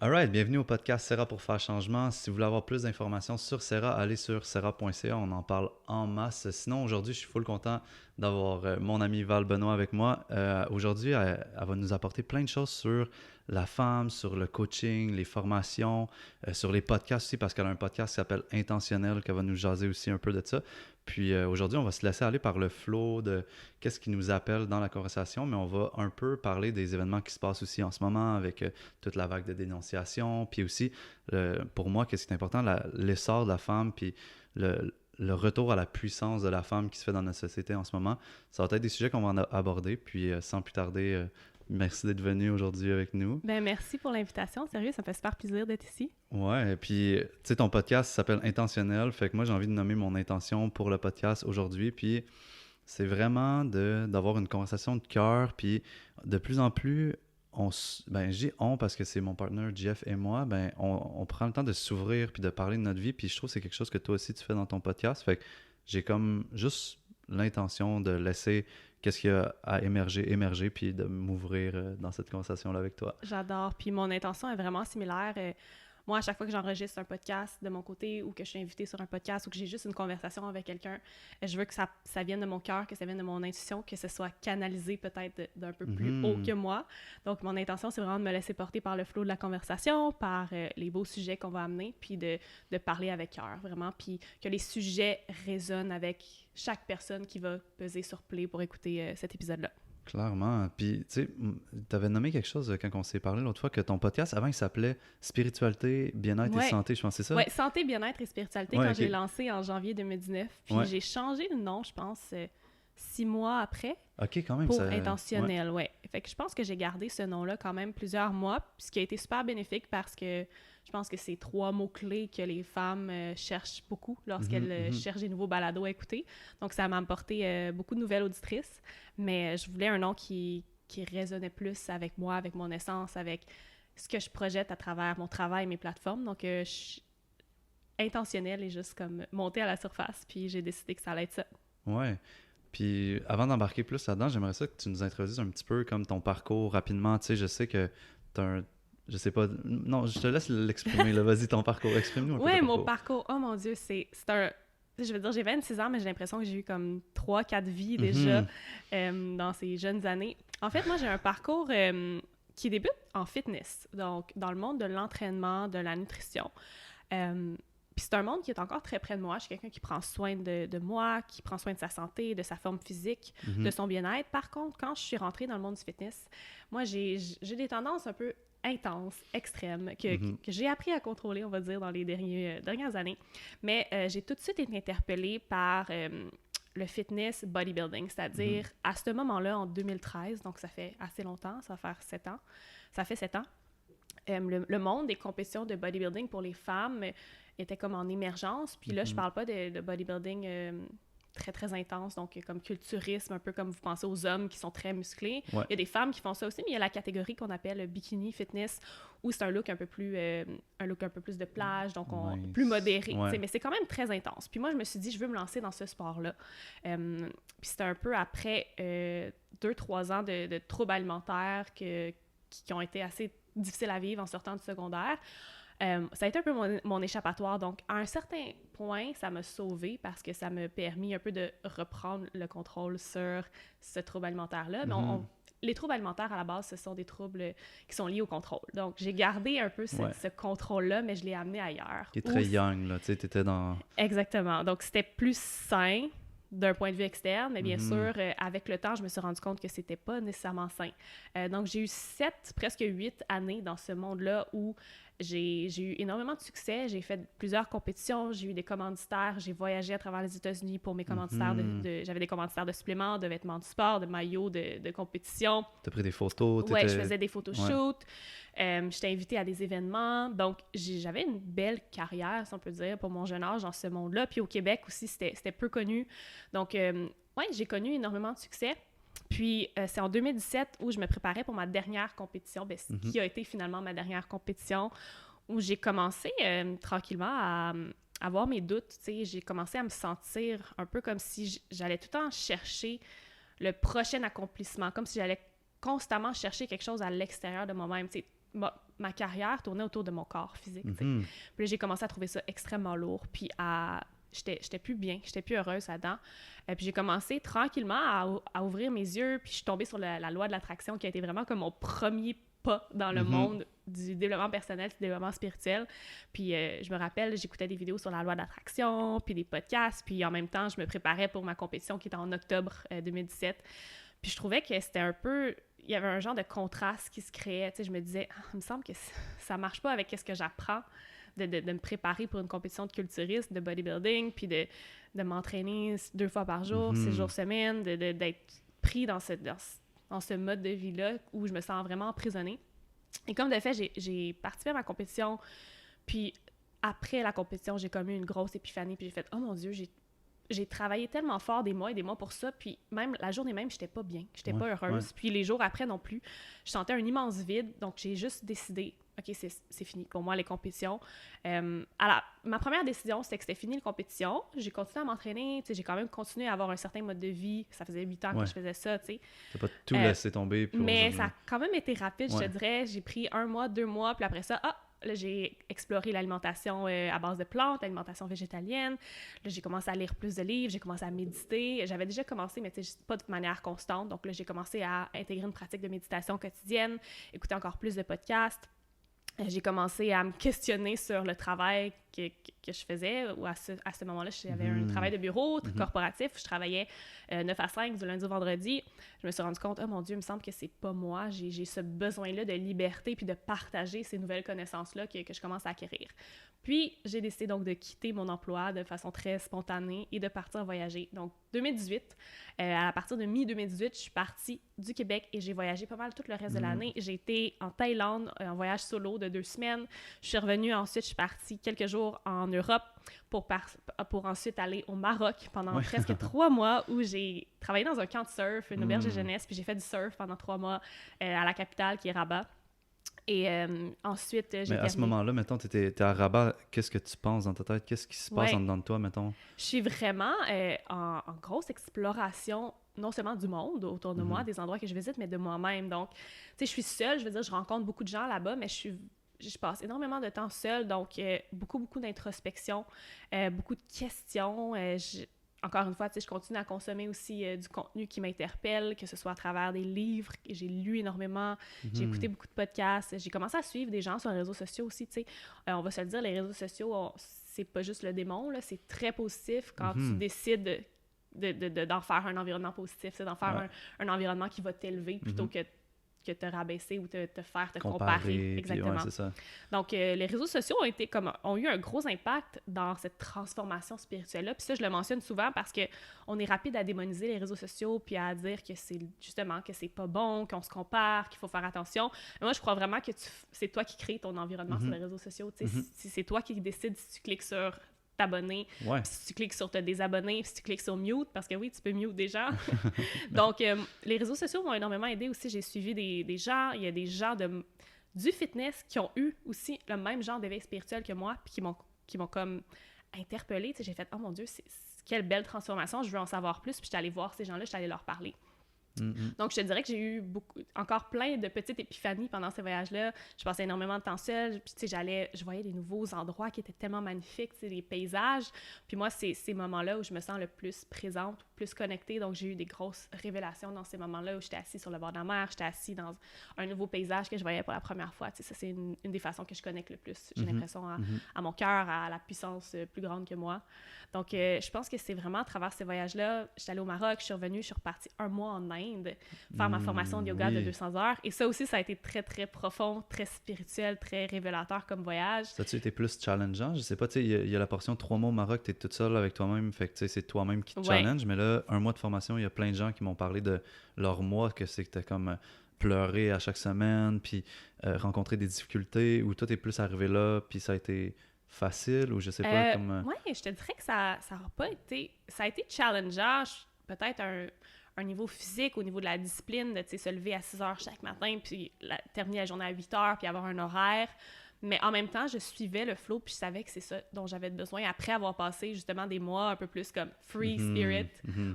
Alright, bienvenue au podcast Serra pour faire changement. Si vous voulez avoir plus d'informations sur Serra, allez sur serra.ca, on en parle en masse. Sinon, aujourd'hui, je suis full content d'avoir mon ami Val Benoît avec moi. Aujourd'hui, elle va nous apporter plein de choses sur la femme, sur le coaching, les formations, sur les podcasts aussi, parce qu'elle a un podcast qui s'appelle Intentionnel, qu'elle va nous jaser aussi un peu de ça. Puis aujourd'hui, on va se laisser aller par le flow de qu'est-ce qui nous appelle dans la conversation, mais on va un peu parler des événements qui se passent aussi en ce moment avec toute la vague de dénonciation, puis aussi, pour moi, qu'est-ce qui est important, l'essor de la femme, puis le retour à la puissance de la femme qui se fait dans notre société en ce moment. Ça va être des sujets qu'on va aborder, puis sans plus tarder, merci d'être venu aujourd'hui avec nous. Ben merci pour l'invitation. Sérieux, ça me fait super plaisir d'être ici. Ouais, et puis, tu sais, ton podcast s'appelle Intentionnel, fait que moi, j'ai envie de nommer mon intention pour le podcast aujourd'hui, puis c'est vraiment d'avoir une conversation de cœur, puis de plus en plus, ben, je dis on parce que c'est mon partenaire Jeff et moi, ben, on prend le temps de s'ouvrir puis de parler de notre vie, puis je trouve que c'est quelque chose que toi aussi tu fais dans ton podcast, fait que j'ai comme juste l'intention de laisser qu'est-ce qu'il y a à émerger, puis de m'ouvrir dans cette conversation-là avec toi. J'adore. Puis mon intention est vraiment similaire. Moi, à chaque fois que j'enregistre un podcast de mon côté ou que je suis invitée sur un podcast ou que j'ai juste une conversation avec quelqu'un, je veux que ça vienne de mon cœur, que ça vienne de mon intuition, que ce soit canalisé peut-être d'un peu plus haut que moi. Donc, mon intention, c'est vraiment de me laisser porter par le flot de la conversation, par les beaux sujets qu'on va amener, puis de parler avec cœur, vraiment, puis que les sujets résonnent avec chaque personne qui va peser sur play pour écouter cet épisode-là. Clairement. Puis, tu sais, tu avais nommé quelque chose quand on s'est parlé l'autre fois, que ton podcast, avant, il s'appelait Spiritualité, bien-être et santé, je pense que c'est ça? Oui, santé, bien-être et spiritualité, Ouais, quand ok. j'ai lancé en janvier 2019. Puis Ouais. j'ai changé le nom, je pense, 6 mois après, Ok, quand même, pour ça... Intentionnel, ouais. Fait que je pense que j'ai gardé ce nom-là quand même plusieurs mois, puis ce qui a été super bénéfique parce que je pense que c'est 3 mots-clés que les femmes cherchent beaucoup lorsqu'elles cherchent des nouveaux balados à écouter. Donc ça m'a apporté beaucoup de nouvelles auditrices, mais je voulais un nom qui résonnait plus avec moi, avec mon essence, avec ce que je projette à travers mon travail et mes plateformes. Donc intentionnel et juste comme monter à la surface, puis j'ai décidé que ça allait être ça. Ouais. Puis, avant d'embarquer plus là-dedans, j'aimerais ça que tu nous introduises un petit peu comme ton parcours rapidement. Tu sais, je sais que tu as un... Je sais pas... Non, je te laisse l'exprimer, là. Vas-y, ton parcours. Exprime-nous un peu Ouais, ton mon parcours. parcours, oh mon Dieu, c'est un... Je veux dire, j'ai 26 ans, mais j'ai l'impression que j'ai eu comme 3-4 vies déjà dans ces jeunes années. En fait, moi, j'ai un parcours qui débute en fitness, donc dans le monde de l'entraînement, de la nutrition. Puis c'est un monde qui est encore très près de moi. Je suis quelqu'un qui prend soin de moi, qui prend soin de sa santé, de sa forme physique, de son bien-être. Par contre, quand je suis rentrée dans le monde du fitness, moi, j'ai des tendances un peu intenses, extrêmes, que j'ai appris à contrôler, on va dire, dans les dernières années. Mais j'ai tout de suite été interpellée par le fitness bodybuilding, c'est-à-dire à ce moment-là, en 2013, donc ça fait assez longtemps, ça va faire 7 ans, ça fait 7 ans, le monde des compétitions de bodybuilding pour les femmes était comme en émergence. Puis là, je parle pas de bodybuilding très, très intense, donc comme culturisme, un peu comme vous pensez aux hommes qui sont très musclés. Ouais. Il y a des femmes qui font ça aussi, mais il y a la catégorie qu'on appelle bikini fitness, où c'est un look un peu plus de plage, donc Nice. plus modéré. Ouais. Mais c'est quand même très intense. Puis moi, je me suis dit, je veux me lancer dans ce sport-là. Puis c'était un peu après 2-3 ans de troubles alimentaires qui ont été assez difficiles à vivre en sortant du secondaire. Ça a été un peu mon échappatoire. Donc, à un certain point, ça m'a sauvée parce que ça m'a permis un peu de reprendre le contrôle sur ce trouble alimentaire-là. Mais les troubles alimentaires, à la base, ce sont des troubles qui sont liés au contrôle. Donc, j'ai gardé un peu ce contrôle-là, mais je l'ai amené ailleurs. Qui est très young, là. Tu sais, t'étais dans... Exactement. Donc, c'était plus sain d'un point de vue externe, mais bien sûr, avec le temps, je me suis rendu compte que c'était pas nécessairement sain. Donc, j'ai eu 7, presque 8 années dans ce monde-là où j'ai eu énormément de succès. J'ai fait plusieurs compétitions, j'ai eu des commanditaires, j'ai voyagé à travers les États-Unis pour mes commanditaires. J'avais des commanditaires de suppléments, de vêtements de sport, de maillots de compétition. T'as pris des photos? Ouais, je faisais des photoshoots. J'étais invitée à des événements. Donc, j'avais une belle carrière, si on peut dire, pour mon jeune âge dans ce monde-là. Puis au Québec aussi, c'était peu connu. Donc, ouais, j'ai connu énormément de succès. Puis, c'est en 2017 où je me préparais pour ma dernière compétition, qui a été finalement ma dernière compétition, où j'ai commencé tranquillement à avoir mes doutes. Tu sais, j'ai commencé à me sentir un peu comme si j'allais tout le temps chercher le prochain accomplissement, comme si j'allais constamment chercher quelque chose à l'extérieur de moi-même. Tu sais, ma carrière tournait autour de mon corps physique, tu sais. Mhm. Puis là, j'ai commencé à trouver ça extrêmement lourd, puis j'étais plus bien, j'étais plus heureuse là-dedans. Puis j'ai commencé tranquillement à ouvrir mes yeux, puis je suis tombée sur la loi de l'attraction qui a été vraiment comme mon premier pas dans le Mhm. monde du développement personnel, du développement spirituel. Puis je me rappelle, j'écoutais des vidéos sur la loi de l'attraction, puis des podcasts, puis en même temps, je me préparais pour ma compétition qui était en octobre 2017. Puis je trouvais que c'était un peu... Il y avait un genre de contraste qui se créait. Tu sais, je me disais, il me semble que ça marche pas avec ce que j'apprends de me préparer pour une compétition de culturisme, de bodybuilding, puis de m'entraîner 2 fois par jour, 6 jours semaine, d'être pris dans ce mode de vie-là où je me sens vraiment emprisonnée. Et comme de fait, j'ai participé à ma compétition, puis après la compétition, j'ai comme eu une grosse épiphanie, puis j'ai fait « Oh mon Dieu, j'ai travaillé tellement fort des mois et des mois pour ça, puis même la journée même, j'étais pas bien, j'étais pas heureuse, puis les jours après non plus. Je sentais un immense vide, donc j'ai juste décidé, OK, c'est fini pour moi, les compétitions. Ma première décision, c'était que c'était fini les compétitions. J'ai continué à m'entraîner, j'ai quand même continué à avoir un certain mode de vie. Ça faisait 8 ans que je faisais ça, tu sais. T'as pas tout laissé tomber pour... Mais ça a quand même été rapide, je te dirais. J'ai pris 1 mois, 2 mois, puis après ça, là, j'ai exploré l'alimentation à base de plantes, l'alimentation végétalienne. Là, j'ai commencé à lire plus de livres, j'ai commencé à méditer. J'avais déjà commencé, mais pas de manière constante. Donc là, j'ai commencé à intégrer une pratique de méditation quotidienne, écouter encore plus de podcasts. J'ai commencé à me questionner sur le travail que je faisais. Ou à ce moment-là, j'avais un travail de bureau corporatif. Je travaillais 9 à 5 du lundi au vendredi. Je me suis rendu compte, oh mon Dieu, il me semble que c'est pas moi. J'ai ce besoin-là de liberté puis de partager ces nouvelles connaissances-là que je commence à acquérir. Puis, j'ai décidé donc de quitter mon emploi de façon très spontanée et de partir voyager. Donc, 2018, à partir de mi-2018, je suis partie du Québec et j'ai voyagé pas mal tout le reste de l'année. J'ai été en Thaïlande, en voyage solo de 2 semaines. Je suis revenue ensuite, je suis partie quelques jours en Europe pour ensuite aller au Maroc pendant presque 3 mois où j'ai travaillé dans un camp de surf, une auberge de jeunesse, puis j'ai fait du surf pendant 3 mois à la capitale qui est Rabat. Et ensuite, j'ai terminé. Mais à ce moment-là, mettons, t'es à Rabat, qu'est-ce que tu penses dans ta tête? Qu'est-ce qui se passe en dedans de toi, mettons? Je suis vraiment en grosse exploration, non seulement du monde autour de moi, des endroits que je visite, mais de moi-même. Donc, tu sais, je suis seule, je veux dire, je rencontre beaucoup de gens là-bas, mais je passe énormément de temps seule, donc beaucoup d'introspection, beaucoup de questions. Encore une fois, tu sais, je continue à consommer aussi du contenu qui m'interpelle, que ce soit à travers des livres. J'ai lu énormément, j'ai écouté beaucoup de podcasts. J'ai commencé à suivre des gens sur les réseaux sociaux aussi, tu sais. On va se le dire, les réseaux sociaux, c'est pas juste le démon, là, c'est très positif quand tu décides d'en faire un environnement positif, c'est d'en faire un environnement qui va t'élever plutôt que te rabaisser ou te faire te comparer. Exactement. Puis, c'est ça. Donc, les réseaux sociaux ont eu un gros impact dans cette transformation spirituelle-là. Puis ça, je le mentionne souvent parce qu'on est rapide à démoniser les réseaux sociaux puis à dire que c'est justement que c'est pas bon, qu'on se compare, qu'il faut faire attention. Mais moi, je crois vraiment que c'est toi qui crées ton environnement sur les réseaux sociaux. Si c'est toi qui décides si tu cliques sur t'abonner, si tu cliques sur te désabonner, si tu cliques sur mute, parce que oui, tu peux mute des gens. Donc, les réseaux sociaux m'ont énormément aidé aussi. J'ai suivi des gens, il y a des gens du fitness qui ont eu aussi le même genre d'éveil spirituel que moi, puis qui m'ont comme interpellée. Tu sais, j'ai fait « Oh mon Dieu, quelle belle transformation, je veux en savoir plus » puis j'étais allée voir ces gens-là, j'étais allée leur parler. Donc, je te dirais que j'ai eu encore plein de petites épiphanies pendant ces voyages-là. Je passais énormément de temps seule. Puis, tu sais, je voyais des nouveaux endroits qui étaient tellement magnifiques, tu sais, des paysages. Puis moi, c'est ces moments-là où je me sens le plus présente, plus connectée. Donc, j'ai eu des grosses révélations dans ces moments-là où j'étais assise sur le bord de la mer, j'étais assise dans un nouveau paysage que je voyais pour la première fois. Tu sais, ça, c'est une des façons que je connecte le plus. J'ai l'impression à mon cœur, à la puissance plus grande que moi. Donc, je pense que c'est vraiment à travers ces voyages-là. J'étais allée au Maroc, je suis revenue, je suis repartie 1 mois en Inde faire ma formation de yoga de 200 heures. Et ça aussi, ça a été très, très profond, très spirituel, très révélateur comme voyage. Ça a-tu été plus challengeant? Je sais pas, tu sais, il y a la portion 3 mois au Maroc, t'es toute seule avec toi-même, fait que tu sais, c'est toi-même qui te challenge. Mais là, 1 mois de formation, il y a plein de gens qui m'ont parlé de leur mois, que c'était comme pleurer à chaque semaine, puis rencontrer des difficultés, ou toi, t'es plus arrivé là, puis ça a été facile, ou je sais pas, comme... Oui, je te dirais que ça n'a pas été... Ça a été challengeant, peut-être un niveau physique, au niveau de la discipline, de se lever à 6 heures chaque matin, puis terminer la journée à 8 heures, puis avoir un horaire. Mais en même temps, je suivais le flow, puis je savais que c'est ça dont j'avais besoin après avoir passé justement des mois un peu plus comme free spirit,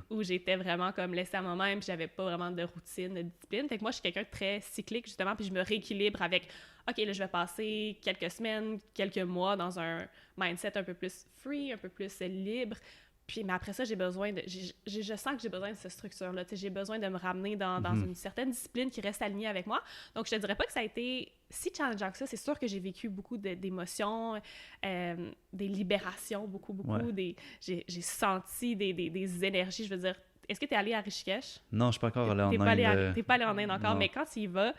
où j'étais vraiment comme laissée à moi-même, puis j'avais pas vraiment de routine, de discipline. Fait que moi, je suis quelqu'un de très cyclique, justement, puis je me rééquilibre avec, OK, là, je vais passer quelques semaines, quelques mois dans un mindset un peu plus free, un peu plus libre. Puis, mais après ça, j'ai besoin de... je sens que j'ai besoin de cette structure-là. J'ai besoin de me ramener dans une certaine discipline qui reste alignée avec moi. Donc, je te dirais pas que ça a été si challengeant que ça. C'est sûr que j'ai vécu beaucoup d'émotions, des libérations, beaucoup. Ouais. J'ai senti des énergies. Je veux dire, est-ce que tu es allé à Rishikesh? Non, je suis pas encore allé en T'es pas allé en Inde encore, non. mais quand tu y vas,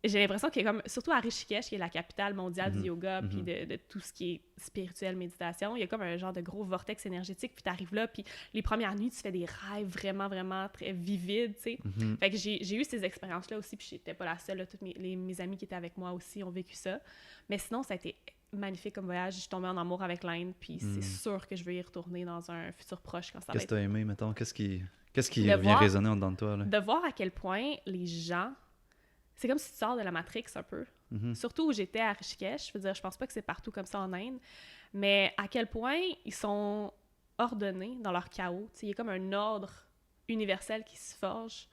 j'ai l'impression qu'il y a comme, surtout à Rishikesh, qui est la capitale mondiale du yoga, puis de tout ce qui est spirituel, méditation, il y a comme un genre de gros vortex énergétique, puis t'arrives là, puis les premières nuits, tu fais des rêves vraiment, vraiment très vivides, tu sais. Fait que j'ai eu ces expériences-là aussi, puis j'étais pas la seule, là, toutes mes amis qui étaient avec moi aussi ont vécu ça. Mais sinon, ça a été magnifique comme voyage. Je suis tombée en amour avec l'Inde, puis c'est sûr que je vais y retourner dans un futur proche quand ça va Qu'est-ce que être... t'as aimé, mettons? Qu'est-ce qui vient résonner en dedans de toi, là? De voir à quel point les gens... C'est comme si tu sors de la Matrix un peu. Surtout où j'étais à Rishikesh. Je veux dire, je pense pas que c'est partout comme ça en Inde. Mais à quel point ils sont ordonnés dans leur chaos. T'sais, il y a comme un ordre universel qui se forge.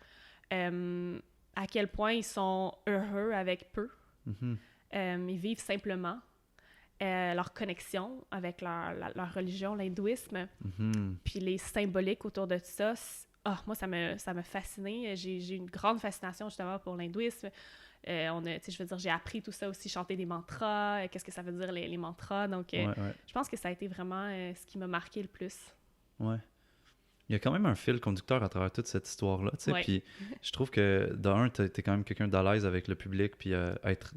À quel point ils sont heureux avec peu. Ils vivent simplement. Leur connexion avec leur religion, l'hindouisme. Puis les symboliques autour de ça... moi, ça m'a fascinée. J'ai une grande fascination, justement, pour l'hindouisme. Je veux dire, j'ai appris tout ça aussi, chanter des mantras, qu'est-ce que ça veut dire, les mantras. Donc, je pense que ça a été vraiment ce qui m'a marqué le plus. Ouais. Il y a quand même un fil conducteur à travers toute cette histoire-là, tu sais, Ouais. puis je trouve que, d'un, t'es quand même quelqu'un d'à l'aise avec le public, puis être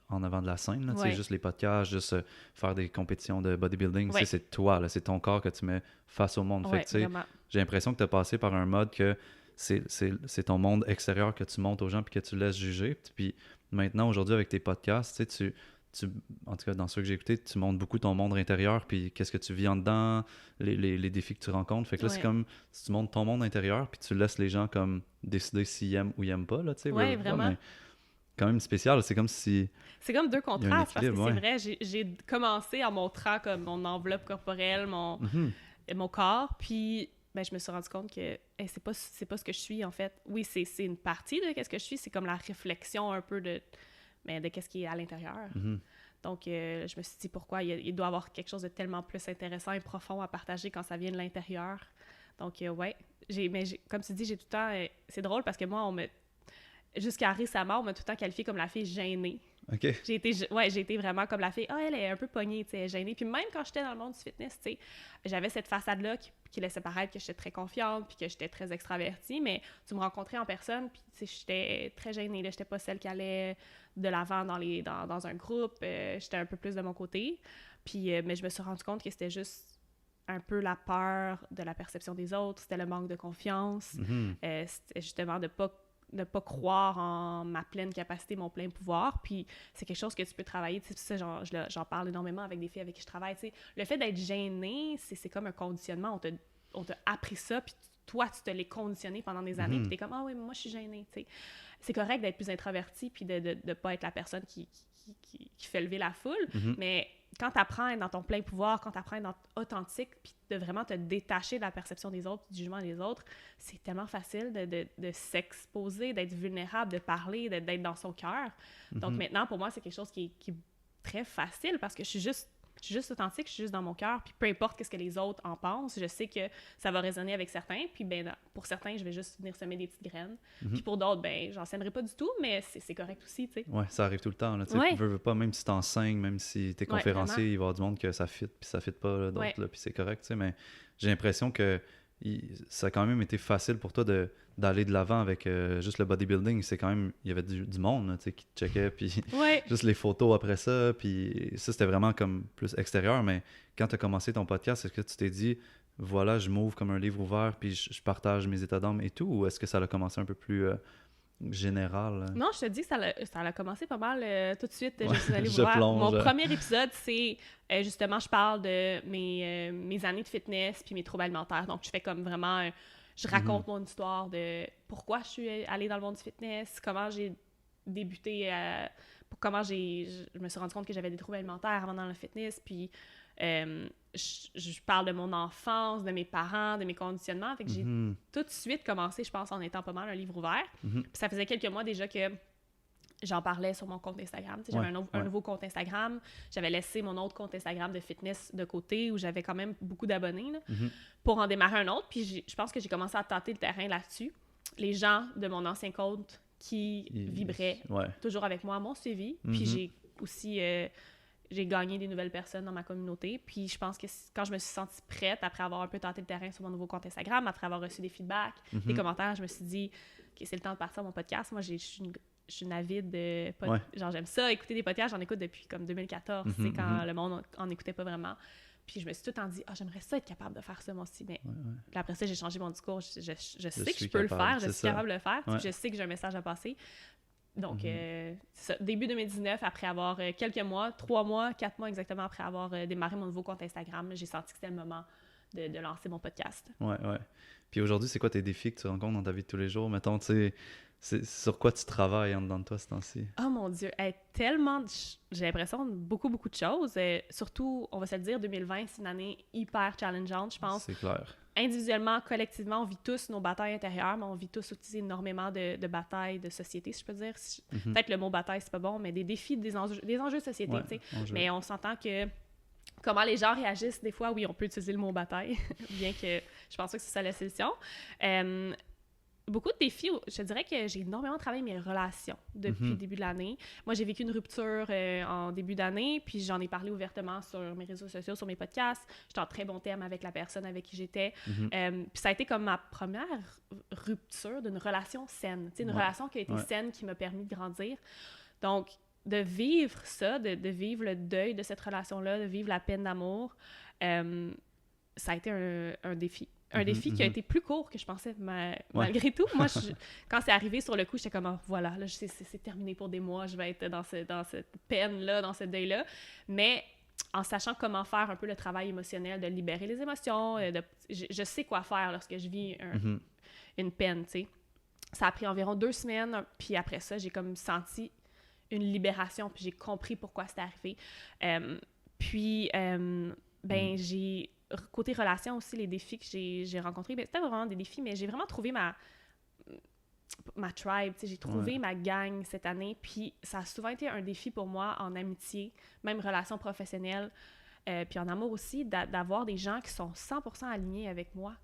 en avant de la scène, là, tu sais, Ouais. juste les podcasts, juste faire des compétitions de bodybuilding, tu Ouais. sais, c'est toi, là, c'est ton corps que tu mets face au monde. Fait Ouais, que, tu sais, vraiment. j'ai l'impression que tu as passé par un mode que c'est ton monde extérieur que tu montres aux gens puis que tu laisses juger. Puis maintenant, aujourd'hui, avec tes podcasts, tu sais, en tout cas, dans ceux que j'ai écoutés, tu montres beaucoup ton monde intérieur, puis qu'est-ce que tu vis en dedans, les défis que tu rencontres. Fait que là, c'est comme si tu montres ton monde intérieur, puis tu laisses les gens comme décider s'ils aiment ou ils aiment pas, là, tu sais. Ouais, veux pas, vraiment. mais quand même spécial. C'est comme si... C'est comme deux Il y a un contrastes, parce que équilibre, c'est vrai, j'ai commencé en montrant comme mon enveloppe corporelle, mon corps, puis ben, je me suis rendu compte que c'est pas ce que je suis, en fait. Oui, c'est une partie de ce que je suis, c'est comme la réflexion un peu de qu'est-ce qui est à l'intérieur. Donc, je me suis dit pourquoi il doit y avoir quelque chose de tellement plus intéressant et profond à partager quand ça vient de l'intérieur. Donc, ouais, comme tu dis, j'ai tout le temps... c'est drôle parce que moi, jusqu'à récemment, on m'a tout le temps qualifiée comme la fille gênée. OK. J'ai été vraiment comme la fille, elle est un peu pognée, tu sais, elle est gênée. Puis même quand j'étais dans le monde du fitness, tu sais, j'avais cette façade-là qui laissait paraître que j'étais très confiante puis que j'étais très extravertie, mais tu me rencontrais en personne puis tu sais, j'étais très gênée, là, j'étais pas celle qui allait de l'avant dans un groupe, j'étais un peu plus de mon côté. Puis, mais je me suis rendu compte que c'était juste un peu la peur de la perception des autres, c'était le manque de confiance, c'était justement de pas croire en ma pleine capacité, mon plein pouvoir. Puis c'est quelque chose que tu peux travailler. Tu sais, ça, j'en parle énormément avec des filles avec qui je travaille. Tu sais. Le fait d'être gêné, c'est comme un conditionnement. On t'a appris ça, puis toi, tu te l'es conditionné pendant des années, puis t'es comme « Ah oui, mais moi, je suis gênée. » Tu sais. C'est correct d'être plus introverti, puis de pas être la personne qui fait lever la foule, mais quand tu apprends à être dans ton plein pouvoir, quand tu apprends à être authentique, puis de vraiment te détacher de la perception des autres, du jugement des autres, c'est tellement facile de s'exposer, d'être vulnérable, de parler, d'être dans son cœur. Donc maintenant, pour moi, c'est quelque chose qui est très facile parce que je suis juste authentique, je suis juste dans mon cœur, puis peu importe ce que les autres en pensent, je sais que ça va résonner avec certains, puis pour certains, je vais juste venir semer des petites graines, puis pour d'autres, j'en sèmerai pas du tout, mais c'est correct aussi, tu sais. Ouais, ça arrive tout le temps, là, tu sais, Ouais. veux pas, même si t'enseignes, même si t'es conférencier, il va y avoir du monde que ça fit, puis ça fit pas, là, d'autres, là, puis c'est correct, tu sais, mais j'ai l'impression que ça a quand même été facile pour toi d'aller de l'avant avec juste le bodybuilding. C'est quand même, il y avait du monde là, qui te checkait, puis juste les photos après ça, puis ça c'était vraiment comme plus extérieur. Mais quand tu as commencé ton podcast, est-ce que tu t'es dit voilà, je m'ouvre comme un livre ouvert puis je partage mes états d'âme et tout, ou est-ce que ça a commencé un peu plus général? Non, je te dis que ça a commencé pas mal tout de suite. Ouais, je suis allée je voir. plonge. Mon premier épisode, c'est justement, je parle de mes années de fitness puis mes troubles alimentaires. Donc, je fais comme vraiment... je raconte mon histoire de pourquoi je suis allée dans le monde du fitness, comment j'ai débuté comment je me suis rendu compte que j'avais des troubles alimentaires avant dans le fitness, puis je parle de mon enfance, de mes parents, de mes conditionnements. Fait que j'ai tout de suite commencé, je pense, en étant pas mal un livre ouvert. Puis ça faisait quelques mois déjà que j'en parlais sur mon compte Instagram. Tu sais, j'avais un nouveau compte Instagram. J'avais laissé mon autre compte Instagram de fitness de côté où j'avais quand même beaucoup d'abonnés là, pour en démarrer un autre. Puis je pense que j'ai commencé à tâter le terrain là-dessus. Les gens de mon ancien compte qui vibraient toujours avec moi m'ont suivi. Puis j'ai aussi j'ai gagné des nouvelles personnes dans ma communauté. Puis je pense que quand je me suis sentie prête, après avoir un peu tâté le terrain sur mon nouveau compte Instagram, après avoir reçu des feedbacks, des commentaires, je me suis dit que c'est le temps de partir mon podcast. Moi, je suis une avide de genre j'aime ça, écouter des podcasts, j'en écoute depuis comme 2014, c'est quand le monde en écoutait pas vraiment. Puis je me suis tout le temps dit j'aimerais ça être capable de faire ça moi aussi, mais puis après ça j'ai changé mon discours, je sais que je peux le faire, je suis capable de le faire, je sais que j'ai un message à passer. Donc c'est ça, début 2019, après avoir quelques mois, 3 mois, 4 mois exactement après avoir démarré mon nouveau compte Instagram, j'ai senti que c'était le moment de lancer mon podcast. Ouais. Puis aujourd'hui, c'est quoi tes défis que tu rencontres dans ta vie de tous les jours? Mettons, tu sais, c'est sur quoi tu travailles en dedans de toi ce temps-ci? Oh mon Dieu, tellement, j'ai l'impression, beaucoup de choses. Surtout, on va se le dire, 2020, c'est une année hyper challengeante, je pense. C'est clair. Individuellement, collectivement, on vit tous nos batailles intérieures, mais on vit tous aussi énormément de batailles de société, si je peux dire. Peut-être le mot bataille, c'est pas bon, mais des défis, des enjeux de société, tu sais. Mais on s'entend que comment les gens réagissent, des fois, oui, on peut utiliser le mot bataille, bien que je pense pas que c'est ça la solution. Beaucoup de défis, je dirais que j'ai énormément travaillé mes relations depuis le début de l'année. Moi, j'ai vécu une rupture en début d'année, puis j'en ai parlé ouvertement sur mes réseaux sociaux, sur mes podcasts. J'étais en très bon terme avec la personne avec qui j'étais. Puis ça a été comme ma première rupture d'une relation saine, une relation qui a été saine, qui m'a permis de grandir. Donc, de vivre ça, de vivre le deuil de cette relation-là, de vivre la peine d'amour, ça a été un défi. Un défi qui a été plus court que je pensais, malgré tout. Moi, quand c'est arrivé sur le coup, j'étais comme, voilà, là, c'est terminé pour des mois, je vais être dans cette peine-là, dans ce deuil-là. Mais en sachant comment faire un peu le travail émotionnel, de libérer les émotions, je sais quoi faire lorsque je vis une peine, tu sais. Ça a pris environ 2 semaines, puis après ça, j'ai comme senti une libération, puis j'ai compris pourquoi c'était arrivé. J'ai... Côté relation aussi, les défis que j'ai rencontrés, c'était vraiment des défis, mais j'ai vraiment trouvé ma tribe, j'ai trouvé ma gang cette année, puis ça a souvent été un défi pour moi en amitié, même relation professionnelle, puis en amour aussi, d'avoir des gens qui sont 100% alignés avec moi,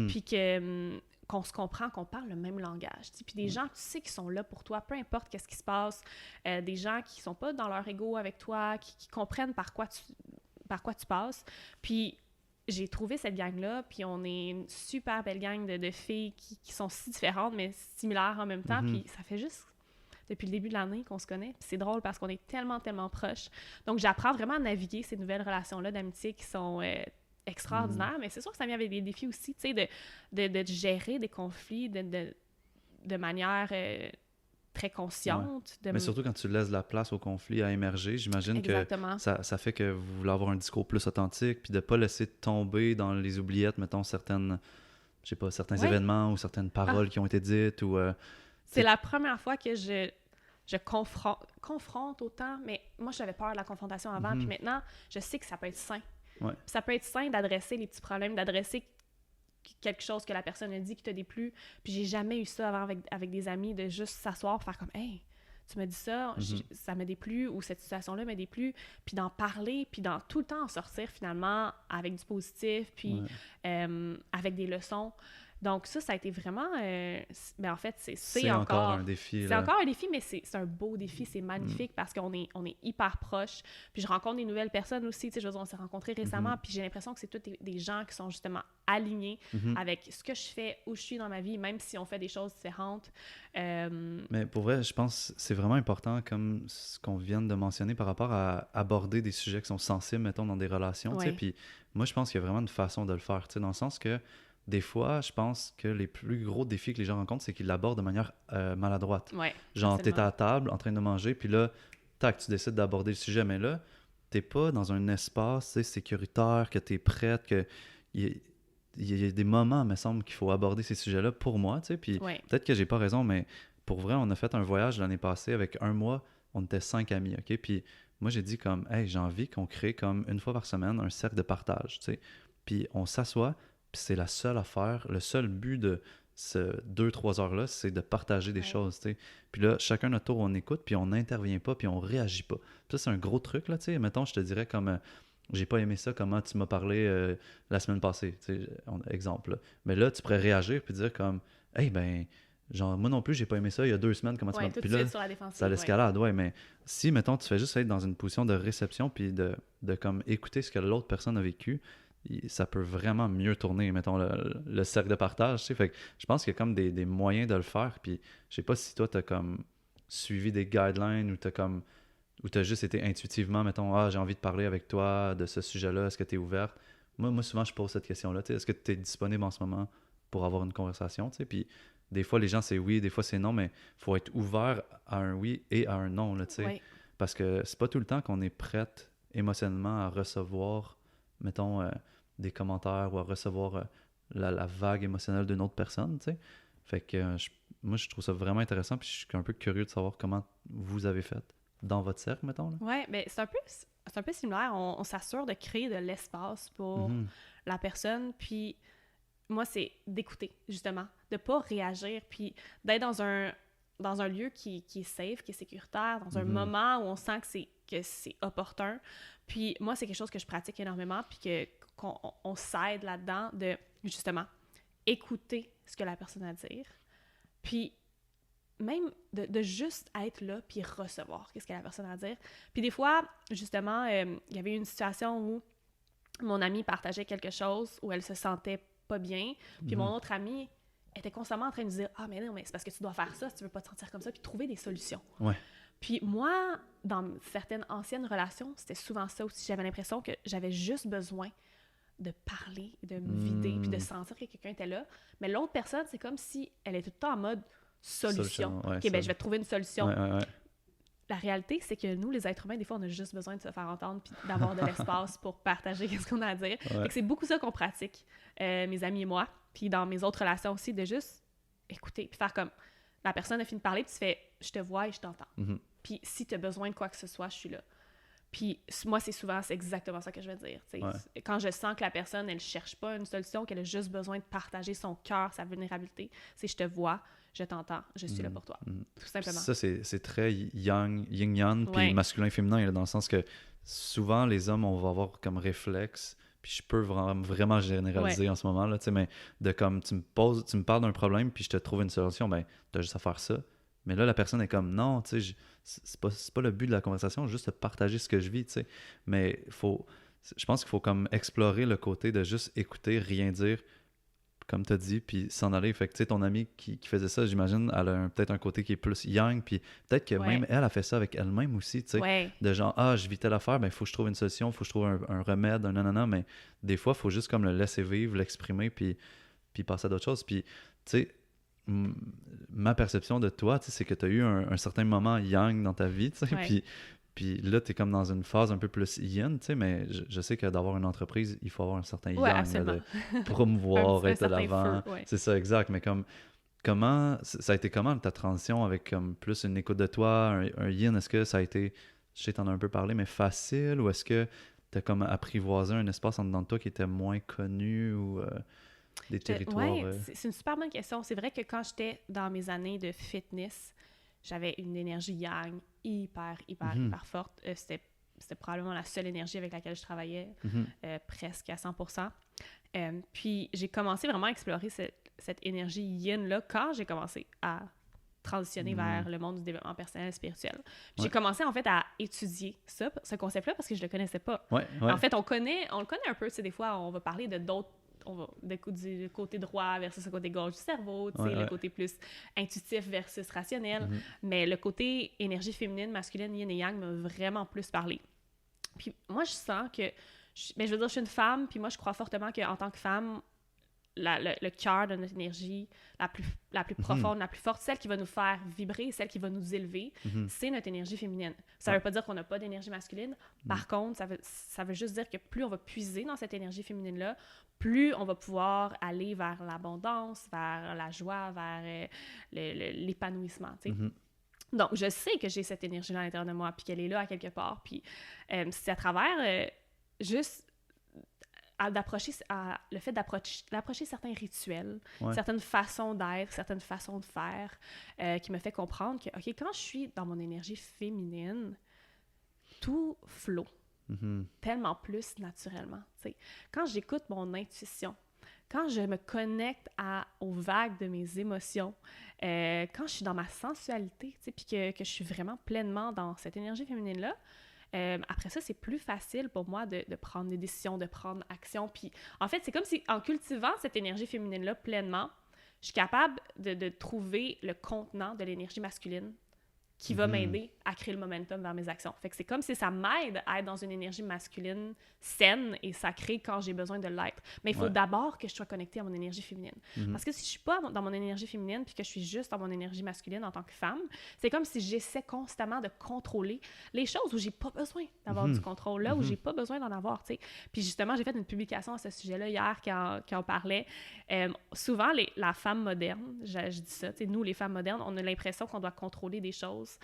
puis qu'on se comprend, qu'on parle le même langage, puis des gens, tu sais, qui sont là pour toi, peu importe qu'est-ce qui se passe, des gens qui sont pas dans leur ego avec toi, qui comprennent par quoi tu passes, puis j'ai trouvé cette gang-là, puis on est une super belle gang de filles qui sont si différentes, mais similaires en même temps, puis ça fait juste depuis le début de l'année qu'on se connaît, puis c'est drôle parce qu'on est tellement, tellement proches. Donc, j'apprends vraiment à naviguer ces nouvelles relations-là d'amitié qui sont extraordinaires, mais c'est sûr que ça vient avec des défis aussi, tu sais, de gérer des conflits de manière... très consciente. Mais surtout quand tu laisses la place au conflit à émerger, j'imagine que ça fait que vous voulez avoir un discours plus authentique, puis de ne pas laisser tomber dans les oubliettes, mettons, certains événements ou certaines paroles qui ont été dites. C'est la première fois que je confronte autant, mais moi, j'avais peur de la confrontation avant, puis maintenant, je sais que ça peut être sain. Ça peut être sain d'adresser les petits problèmes, d'adresser quelque chose que la personne a dit qui t'a déplu. Puis j'ai jamais eu ça avant avec des amis, de juste s'asseoir, faire comme « Hey, tu me dis ça, ça m'a déplu » ou « Cette situation-là m'a déplu », puis d'en parler, puis tout le temps en sortir finalement avec du positif, puis avec des leçons. Donc ça a été vraiment... en fait, c'est encore un défi. C'est encore un défi, mais c'est un beau défi, c'est magnifique parce qu'on est hyper proches. Puis je rencontre des nouvelles personnes aussi, tu sais, je veux dire, on s'est rencontrés récemment, puis j'ai l'impression que c'est tous des gens qui sont justement alignés avec ce que je fais, où je suis dans ma vie, même si on fait des choses différentes. Mais pour vrai, je pense que c'est vraiment important, comme ce qu'on vient de mentionner, par rapport à aborder des sujets qui sont sensibles, mettons, dans des relations, tu sais. Puis moi, je pense qu'il y a vraiment une façon de le faire, tu sais, dans le sens que des fois, je pense que les plus gros défis que les gens rencontrent, c'est qu'ils l'abordent de manière maladroite. Genre, t'es à table, en train de manger, puis là, tac, tu décides d'aborder le sujet, mais là, t'es pas dans un espace sécuritaire, que t'es prête, que... Il y a des moments, il me semble, qu'il faut aborder ces sujets-là pour moi, tu sais, puis peut-être que j'ai pas raison, mais pour vrai, on a fait un voyage l'année passée avec 1 mois on était 5 amis, OK? Puis moi, j'ai dit comme, hey, j'ai envie qu'on crée comme une fois par semaine un cercle de partage, tu sais. Puis on s'assoit, puis c'est la seule affaire, le seul but de ce 2-3 heures-là, c'est de partager des Ouais. choses, tu sais. Puis là, chacun notre tour, on écoute, puis on n'intervient pas, puis on réagit pas. Puis ça, c'est un gros truc, là, tu sais. Mettons, je te dirais comme, j'ai pas aimé ça, comment tu m'as parlé la semaine passée, tu sais, exemple. Là. Mais là, tu pourrais réagir, puis dire comme, hey, ben, genre, moi non plus, j'ai pas aimé ça il y a 2 semaines, comment tu m'as... Ouais, tout de Puis là, suite sur la défensive. ça l'escalade, ouais, mais si, mettons, tu fais juste être dans une position de réception, puis de comme écouter ce que l'autre personne a vécu, ça peut vraiment mieux tourner, mettons, le cercle de partage, tu sais. Fait que je pense qu'il y a comme des moyens de le faire, puis je sais pas si toi, t'as comme suivi des guidelines ou t'as juste été intuitivement, mettons, ah, j'ai envie de parler avec toi de ce sujet-là, est-ce que t'es ouverte? Moi, souvent, je pose cette question-là, tu sais, est-ce que t'es disponible en ce moment pour avoir une conversation, tu sais, puis des fois, les gens, c'est oui, des fois, c'est non, mais faut être ouvert à un oui et à un non, là, tu sais, Ouais. parce que c'est pas tout le temps qu'on est prête émotionnellement à recevoir, mettons, des commentaires ou à recevoir la vague émotionnelle d'une autre personne, tu sais. Fait que moi, je trouve ça vraiment intéressant, puis je suis un peu curieux de savoir comment vous avez fait dans votre cercle, mettons. Là. Ouais, ben c'est un peu similaire. On s'assure de créer de l'espace pour Mhm. la personne, puis moi, c'est d'écouter, justement, de pas réagir, puis d'être dans un lieu qui est safe, qui est sécuritaire, dans un Mhm. moment où on sent que c'est opportun. Puis moi, c'est quelque chose que je pratique énormément, puis qu'on s'aide là-dedans de, justement, écouter ce que la personne a à dire, puis même de juste être là puis recevoir qu'est-ce que la personne a à dire. Puis des fois, justement, il y avait une situation où mon amie partageait quelque chose où elle se sentait pas bien, puis Mhm. mon autre amie était constamment en train de dire « Ah, mais non, mais c'est parce que tu dois faire ça si tu veux pas te sentir comme ça », puis trouver des solutions. Ouais. Puis moi, dans certaines anciennes relations, c'était souvent ça aussi. J'avais l'impression que j'avais juste besoin de parler, de me vider, puis de Mm. sentir que quelqu'un était là. Mais l'autre personne, c'est comme si elle était tout le temps en mode solution. Solution, ouais, OK, ben je vais te trouver une solution. Ouais, ouais, ouais. La réalité, c'est que nous, les êtres humains, des fois, on a juste besoin de se faire entendre puis d'avoir de l'espace pour partager ce qu'on a à dire. Ouais. Fait que c'est beaucoup ça qu'on pratique, mes amis et moi. Puis dans mes autres relations aussi, de juste écouter puis faire comme la personne a fini de parler puis tu fais « Je te vois et je t'entends. Mhm. Puis si tu as besoin de quoi que ce soit, je suis là. » Puis moi, c'est exactement ça que je veux dire. Ouais. Quand je sens que la personne, elle cherche pas une solution, qu'elle a juste besoin de partager son cœur, sa vulnérabilité, c'est je te vois, je t'entends, je suis là Mhm. pour toi. Mhm. Tout simplement. Ça, c'est très yin-yang, puis Ouais. masculin-féminin, là, dans le sens que souvent, les hommes, on va avoir comme réflexe, puis je peux vraiment généraliser en ce moment, là, tu sais, mais de comme, tu me parles d'un problème, puis je te trouve une solution, ben, t'as juste à faire ça. Mais là, la personne est comme, non, tu sais, c'est pas le but de la conversation, juste de partager ce que je vis, tu sais. Mais je pense qu'il faut comme explorer le côté de juste écouter, rien dire, comme tu as dit, puis s'en aller. Fait que, tu sais, ton amie qui faisait ça, j'imagine, elle a peut-être un côté qui est plus yang, puis peut-être que Ouais. même elle a fait ça avec elle-même aussi, tu sais. Ouais. De genre, ah, je vis telle affaire, ben, il faut que je trouve une solution, il faut que je trouve un remède, un nanana, mais des fois, il faut juste comme le laisser vivre, l'exprimer, puis passer à d'autres choses. Puis, tu sais, ma perception de toi, tu sais, c'est que tu as eu un certain moment yang dans ta vie, tu sais, Ouais. puis là, tu es comme dans une phase un peu plus yin, tu sais, mais je sais que d'avoir une entreprise, il faut avoir un certain Ouais, yang, là, absolument. de promouvoir, Un être de certain l'avant. feu, ouais. C'est ça, exact. Mais comment, ça a été comment ta transition avec comme plus une écoute de toi, un yin? Est-ce que ça a été, je sais, t'en as un peu parlé, mais facile, ou est-ce que t'as comme apprivoisé un espace en dedans de toi qui était moins connu ou des territoires? Ouais, c'est une super bonne question. C'est vrai que quand j'étais dans mes années de fitness, j'avais une énergie yang Mhm. hyper forte. C'était probablement la seule énergie avec laquelle je travaillais, Mhm. presque à 100%. Puis j'ai commencé vraiment à explorer cette énergie yin-là quand j'ai commencé à transitionner vers le monde du développement personnel et spirituel. Puis j'ai commencé en fait à étudier ce concept-là parce que je le connaissais pas. Ouais, ouais. En fait, on le connaît un peu. Tu sais, des fois, on va parler de d'autres du côté droit versus le côté gauche du cerveau, tu sais, le côté plus intuitif versus rationnel. Mhm. Mais le côté énergie féminine, masculine, yin et yang m'a vraiment plus parlé. Puis moi, je sens que... je veux dire, je suis une femme, puis moi, je crois fortement qu'en tant que femme, le cœur de notre énergie, la plus profonde, la plus forte, celle qui va nous faire vibrer, celle qui va nous élever, c'est notre énergie féminine. Ça veut pas dire qu'on n'a pas d'énergie masculine. Par contre, ça veut juste dire que plus on va puiser dans cette énergie féminine-là, plus on va pouvoir aller vers l'abondance, vers la joie, vers l'épanouissement, tu sais. Donc, je sais que j'ai cette énergie-là à l'intérieur de moi, puis qu'elle est là à quelque part. Puis c'est à travers juste le fait d'approcher certains rituels, Ouais. certaines façons d'être, certaines façons de faire, qui me fait comprendre que, OK, quand je suis dans mon énergie féminine, tout flot Mhm. tellement plus naturellement. T'sais. Quand j'écoute mon intuition, quand je me connecte aux vagues de mes émotions, quand je suis dans ma sensualité, puis que je suis vraiment pleinement dans cette énergie féminine-là, après ça, c'est plus facile pour moi de prendre des décisions, de prendre action. Puis en fait, c'est comme si en cultivant cette énergie féminine-là pleinement, je suis capable de trouver le contenant de l'énergie masculine qui va m'aider à créer le momentum vers mes actions. Fait que c'est comme si ça m'aide à être dans une énergie masculine saine et sacrée quand j'ai besoin de l'être. Mais il faut d'abord que je sois connectée à mon énergie féminine. Parce que si je suis pas dans mon énergie féminine puis que je suis juste dans mon énergie masculine en tant que femme, c'est comme si j'essaie constamment de contrôler les choses où j'ai pas besoin d'avoir du contrôle, là où j'ai pas besoin d'en avoir, tu sais. Puis justement, j'ai fait une publication à ce sujet-là hier qui en parlait. Souvent, la femme moderne, je dis ça, tu sais, nous, les femmes modernes, on a l'impression qu'on doit contrôler des choses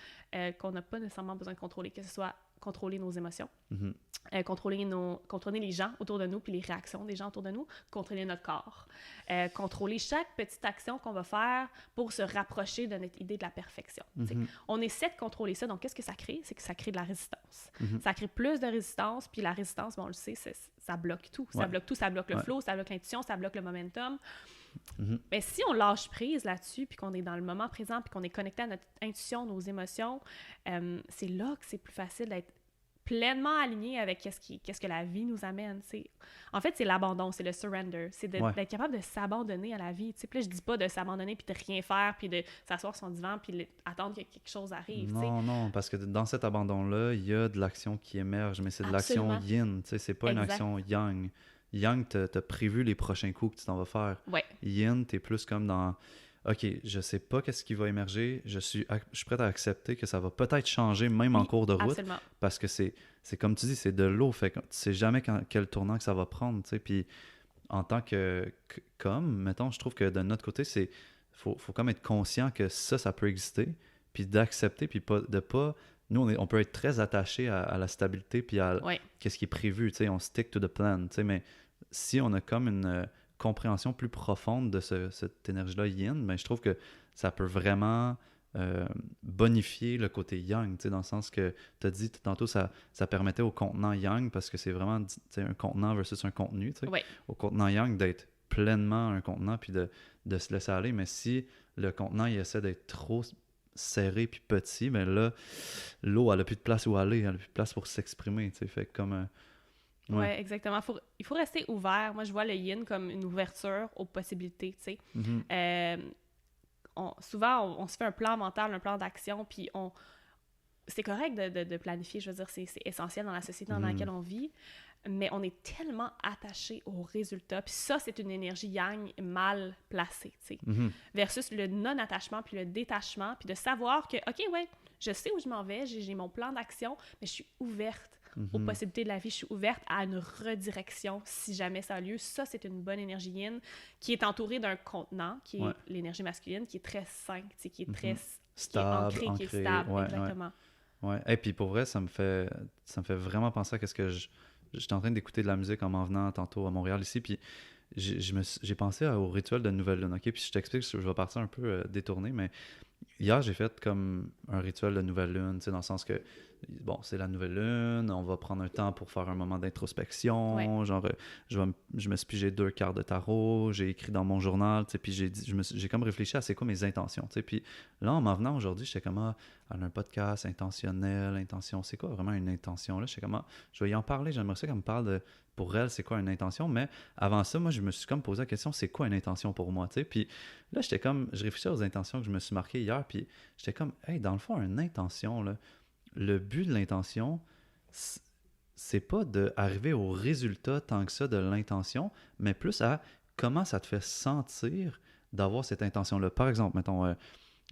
qu'on n'a pas nécessairement besoin de contrôler, que ce soit contrôler nos émotions, contrôler les gens autour de nous, puis les réactions des gens autour de nous, contrôler notre corps, contrôler chaque petite action qu'on va faire pour se rapprocher de notre idée de la perfection. On essaie de contrôler ça, donc qu'est-ce que ça crée? C'est que ça crée de la résistance. Ça crée plus de résistance, puis la résistance, bon, on le sait, ça bloque tout. Ça bloque tout, ça bloque le flow, ça bloque l'intuition, ça bloque le momentum. Mais si on lâche prise là-dessus, puis qu'on est dans le moment présent, puis qu'on est connecté à notre intuition, nos émotions, c'est là que c'est plus facile d'être pleinement aligné avec qu'est-ce que la vie nous amène. En fait, c'est l'abandon, c'est le surrender. C'est d'être capable de s'abandonner à la vie. Puis là, je dis pas de s'abandonner puis de rien faire, puis de s'asseoir sur son divan puis attendre que quelque chose arrive. Non, parce que dans cet abandon-là, il y a de l'action qui émerge, mais c'est de l'action yin, c'est pas une action yang. Yang, t'as prévu les prochains coups que tu t'en vas faire. Yin, t'es plus comme dans... OK, je sais pas qu'est-ce qui va émerger, je suis prêt à accepter que ça va peut-être changer même en cours de route, absolument. Parce que c'est comme tu dis, c'est de l'eau, fait que tu sais jamais quel tournant que ça va prendre, tu sais, puis en tant mettons, je trouve que de notre côté, faut comme être conscient que ça peut exister, puis d'accepter, puis nous, on peut être très attachés à la stabilité, puis à qu'est-ce qui est prévu, tu sais, on stick to the plan, tu sais, mais si on a comme une compréhension plus profonde de cette énergie-là yin, ben, je trouve que ça peut vraiment bonifier le côté yang, dans le sens que tu as dit tantôt, ça permettait au contenant yang, parce que c'est vraiment un contenant versus un contenu, au contenant yang d'être pleinement un contenant puis de se laisser aller, mais si le contenant il essaie d'être trop serré puis petit, ben là, l'eau elle a plus de place où aller, elle a plus de place pour s'exprimer, fait comme... Oui, exactement. Il faut rester ouvert. Moi, je vois le yin comme une ouverture aux possibilités, tu sais. Souvent, on se fait un plan mental, un plan d'action, puis c'est correct de planifier, je veux dire, c'est essentiel dans la société dans laquelle on vit, mais on est tellement attaché aux résultats, puis ça, c'est une énergie yang mal placée, tu sais, versus le non-attachement, puis le détachement, puis de savoir que, OK, ouais, je sais où je m'en vais, j'ai mon plan d'action, mais je suis ouverte aux possibilités de la vie, je suis ouverte à une redirection si jamais ça a lieu. Ça, c'est une bonne énergie yin qui est entourée d'un contenant, qui est l'énergie masculine, qui est très sain, qui est très stable, qui est stable, exactement. Ouais. Et puis pour vrai, ça me fait vraiment penser à ce que j'étais en train d'écouter de la musique en m'en venant tantôt à Montréal ici, puis j'ai pensé au rituel de Nouvelle Lune, OK? Puis je t'explique, je vais partir un peu détourné, mais hier, j'ai fait comme un rituel de Nouvelle Lune, dans le sens que, bon, c'est la Nouvelle Lune, on va prendre un temps pour faire un moment d'introspection, genre, je me suis pigé 2 cartes de tarot, j'ai écrit dans mon journal, puis j'ai comme réfléchi à c'est quoi mes intentions, puis là, en m'en venant aujourd'hui, j'étais comme, un podcast intentionnel, intention, c'est quoi vraiment une intention, là? J'étais comme, je vais y en parler, j'aimerais ça qu'elle me parle de, pour elle, c'est quoi une intention, mais avant ça, moi, je me suis comme posé la question, c'est quoi une intention pour moi, puis là, je réfléchissais aux intentions que je me suis marquées hier, puis j'étais comme, hey, dans le fond, une intention, là, le but de l'intention, c'est pas d'arriver au résultat tant que ça de l'intention, mais plus à comment ça te fait sentir d'avoir cette intention-là. Par exemple, mettons,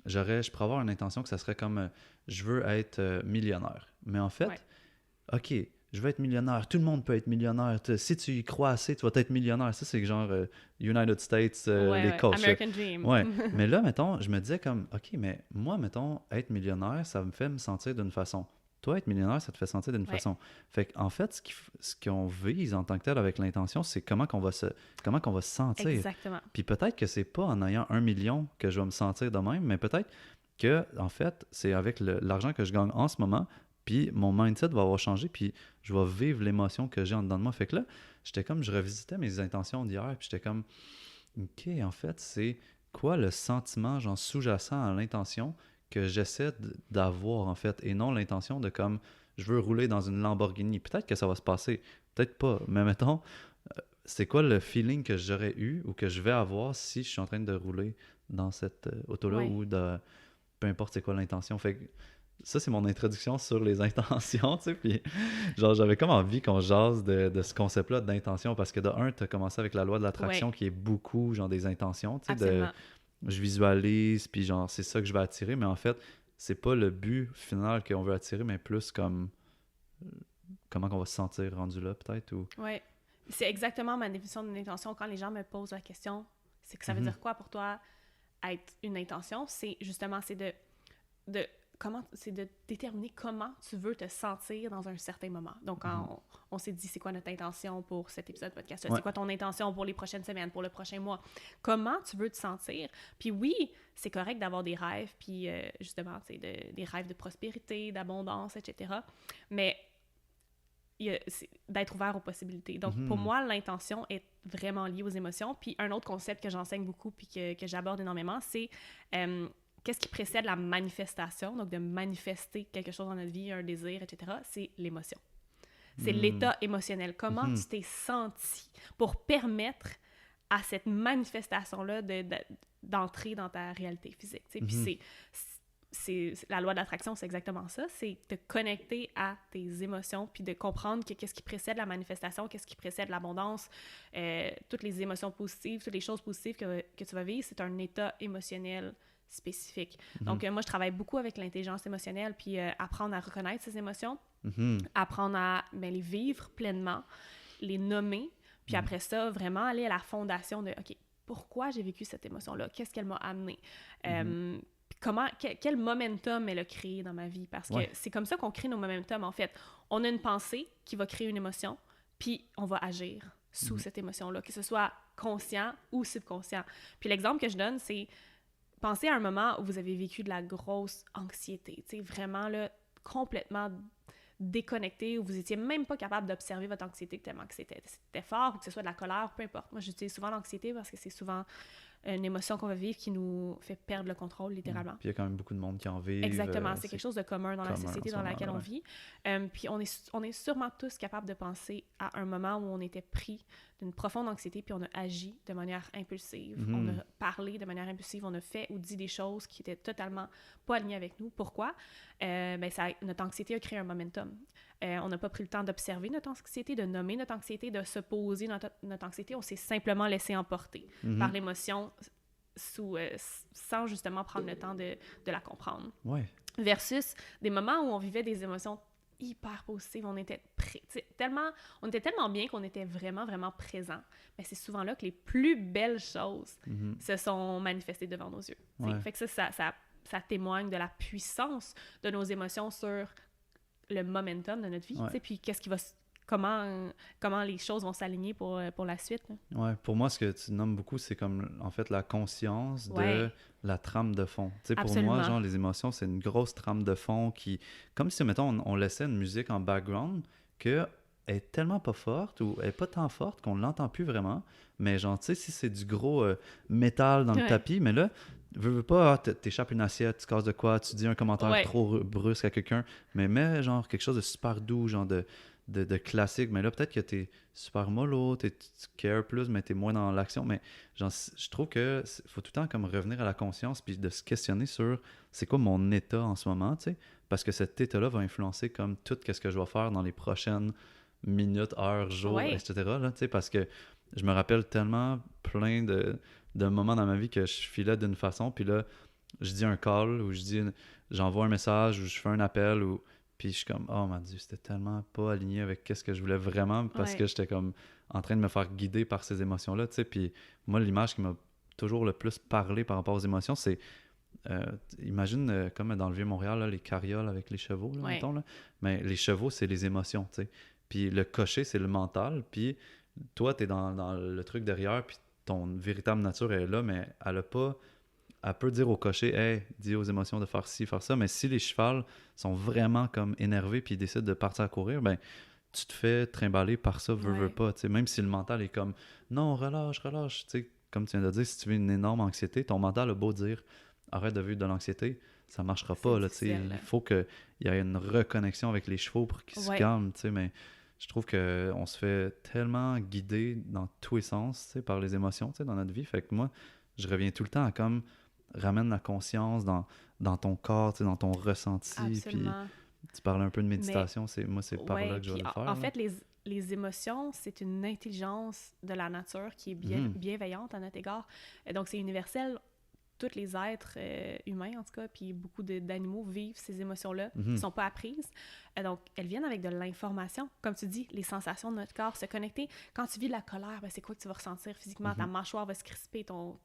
je pourrais avoir une intention que ça serait comme je veux être millionnaire. Mais en fait, OK, je veux être millionnaire, tout le monde peut être millionnaire, si tu y crois assez, tu vas être millionnaire. Ça, c'est genre United States, les coachs. American Dream. Ouais, mais là, mettons, je me disais comme, OK, mais moi, mettons, être millionnaire, ça me fait me sentir d'une façon. Toi, être millionnaire, ça te fait sentir d'une façon. Fait qu'en fait, ce qu'on vise en tant que tel avec l'intention, c'est comment qu'on va se sentir. Exactement. Puis peut-être que c'est pas en ayant 1 million que je vais me sentir de même, mais peut-être que, en fait, c'est avec l'argent que je gagne en ce moment, puis mon mindset va avoir changé, puis je vais vivre l'émotion que j'ai en dedans de moi. Fait que là, j'étais comme, je revisitais mes intentions d'hier, puis j'étais comme, OK, en fait, c'est quoi le sentiment, genre, sous-jacent à l'intention que j'essaie d'avoir, en fait, et non l'intention de comme, je veux rouler dans une Lamborghini. Peut-être que ça va se passer, peut-être pas, mais mettons, c'est quoi le feeling que j'aurais eu ou que je vais avoir si je suis en train de rouler dans cette auto-là Ouais. ou de peu importe c'est quoi l'intention. Fait que ça, c'est mon introduction sur les intentions, tu sais, puis genre, j'avais comme envie qu'on jase de ce concept-là d'intention, parce que de un, tu as commencé avec la loi de l'attraction Ouais. qui est beaucoup, genre, des intentions, tu sais, Absolument. je visualise, puis genre, c'est ça que je vais attirer, mais en fait, c'est pas le but final qu'on veut attirer, mais plus comme comment qu'on va se sentir rendu là, peut-être, ou... Oui. C'est exactement ma définition d'une intention. Quand les gens me posent la question, c'est que ça veut dire quoi pour toi être une intention? C'est justement, c'est de déterminer comment tu veux te sentir dans un certain moment. Donc, quand on s'est dit c'est quoi notre intention pour cet épisode podcast, Ouais. c'est quoi ton intention pour les prochaines semaines, pour le prochain mois, comment tu veux te sentir. Puis oui, c'est correct d'avoir des rêves, puis justement, des rêves de prospérité, d'abondance, etc. Mais c'est d'être ouvert aux possibilités. Donc, pour moi, l'intention est vraiment liée aux émotions. Puis un autre concept que j'enseigne beaucoup puis que j'aborde énormément, c'est qu'est-ce qui précède la manifestation, donc de manifester quelque chose dans notre vie, un désir, etc., c'est l'émotion. C'est l'état émotionnel. Comment tu t'es senti pour permettre à cette manifestation-là d'entrer dans ta réalité physique. Puis c'est la loi de l'attraction, c'est exactement ça, c'est de connecter à tes émotions, puis de comprendre qu'est-ce qui précède la manifestation, qu'est-ce qui précède l'abondance, toutes les émotions positives, toutes les choses positives que tu vas vivre, c'est un état émotionnel spécifique. Donc, moi, je travaille beaucoup avec l'intelligence émotionnelle, puis apprendre à reconnaître ces émotions, apprendre à les vivre pleinement, les nommer, puis après ça, vraiment aller à la fondation de, OK, pourquoi j'ai vécu cette émotion-là? Qu'est-ce qu'elle m'a amené? Quel momentum elle a créé dans ma vie? Parce que c'est comme ça qu'on crée nos momentum, en fait. On a une pensée qui va créer une émotion, puis on va agir sous cette émotion-là, que ce soit conscient ou subconscient. Puis l'exemple que je donne, c'est pensez à un moment où vous avez vécu de la grosse anxiété, tu sais, vraiment là, complètement déconnecté, où vous étiez même pas capable d'observer votre anxiété tellement que c'était fort, ou que ce soit de la colère, peu importe. Moi, j'utilise souvent l'anxiété parce que c'est souvent une émotion qu'on va vivre qui nous fait perdre le contrôle, littéralement. Puis il y a quand même beaucoup de monde qui en vit. Exactement, c'est quelque chose de commun dans la société dans laquelle on vit. Puis on est sûrement tous capables de penser à un moment où on était pris d'une profonde anxiété, puis on a agi de manière impulsive, on a parlé de manière impulsive, on a fait ou dit des choses qui étaient totalement pas alignées avec nous. Pourquoi? Notre anxiété a créé un momentum. On n'a pas pris le temps d'observer notre anxiété, de nommer notre anxiété, de se poser dans notre anxiété. On s'est simplement laissé emporter par l'émotion sans justement prendre le temps de la comprendre. Ouais. Versus des moments où on vivait des émotions hyper positives, on était tellement bien qu'on était vraiment, vraiment présent. Mais c'est souvent là que les plus belles choses se sont manifestées devant nos yeux. Ouais. Fait que ça témoigne de la puissance de nos émotions sur le momentum de notre vie, puis comment les choses vont s'aligner pour la suite. Ouais, pour moi, ce que tu nommes beaucoup, c'est comme, en fait, la conscience de la trame de fond. Tu sais, pour moi, genre, les émotions, c'est une grosse trame de fond qui, comme si, mettons, on laissait une musique en background qu'elle est tellement pas forte ou elle est pas tant forte qu'on l'entend plus vraiment, mais genre, tu sais, si c'est du gros métal dans le tapis, mais là, veux pas, t'échappes une assiette, tu casses de quoi, tu dis un commentaire trop brusque à quelqu'un, mais mets genre quelque chose de super doux, genre de classique, mais là peut-être que t'es super mollo, tu cares plus, mais t'es moins dans l'action, mais genre, je trouve que faut tout le temps comme revenir à la conscience puis de se questionner sur c'est quoi mon état en ce moment, tu sais, parce que cet état-là va influencer comme tout ce que je vais faire dans les prochaines minutes, heures, jours, etc. Là, tu sais, parce que je me rappelle tellement plein de moments dans ma vie que je filais d'une façon, puis là, je dis un call, ou j'envoie un message, ou je fais un appel, ou Puis je suis comme, oh mon Dieu, c'était tellement pas aligné avec qu'est-ce que je voulais vraiment parce que j'étais comme en train de me faire guider par ces émotions-là, tu sais. Puis moi, l'image qui m'a toujours le plus parlé par rapport aux émotions, c'est, imagine comme dans le Vieux-Montréal, là, les carrioles avec les chevaux, là, mettons, là. Mais les chevaux, c'est les émotions, tu sais. Puis le cocher, c'est le mental. Puis toi, t'es dans le truc derrière, puis ton véritable nature est là, mais elle a pas... Elle peut dire au cocher, hey, dis aux émotions de faire ci, faire ça, mais si les chevals sont vraiment comme énervés puis ils décident de partir à courir, ben tu te fais trimballer par ça, veux pas, tu sais, même si le mental est comme, non, relâche, tu sais, comme tu viens de dire, si tu veux une énorme anxiété, ton mental a beau dire, arrête de vivre de l'anxiété, ça marchera pas, là, tu sais, il faut qu'il y ait une reconnexion avec les chevaux pour qu'ils se calment, tu sais, mais je trouve qu'on se fait tellement guider dans tous les sens, tu sais, par les émotions, tu sais, dans notre vie, fait que moi, je reviens tout le temps à comme ramène la conscience dans ton corps, dans ton ressenti. Absolument. Puis tu parlais un peu de méditation, c'est par là que je vais le faire. En fait, les émotions, c'est une intelligence de la nature qui est bienveillante à notre égard. Donc, c'est universel. Tous les êtres humains, en tout cas, puis beaucoup d'animaux vivent ces émotions-là, qui ne sont pas apprises. Donc, elles viennent avec de l'information. Comme tu dis, les sensations de notre corps, se connecter. Quand tu vis de la colère, ben, c'est quoi que tu vas ressentir physiquement? Ta mâchoire va se crisper, ton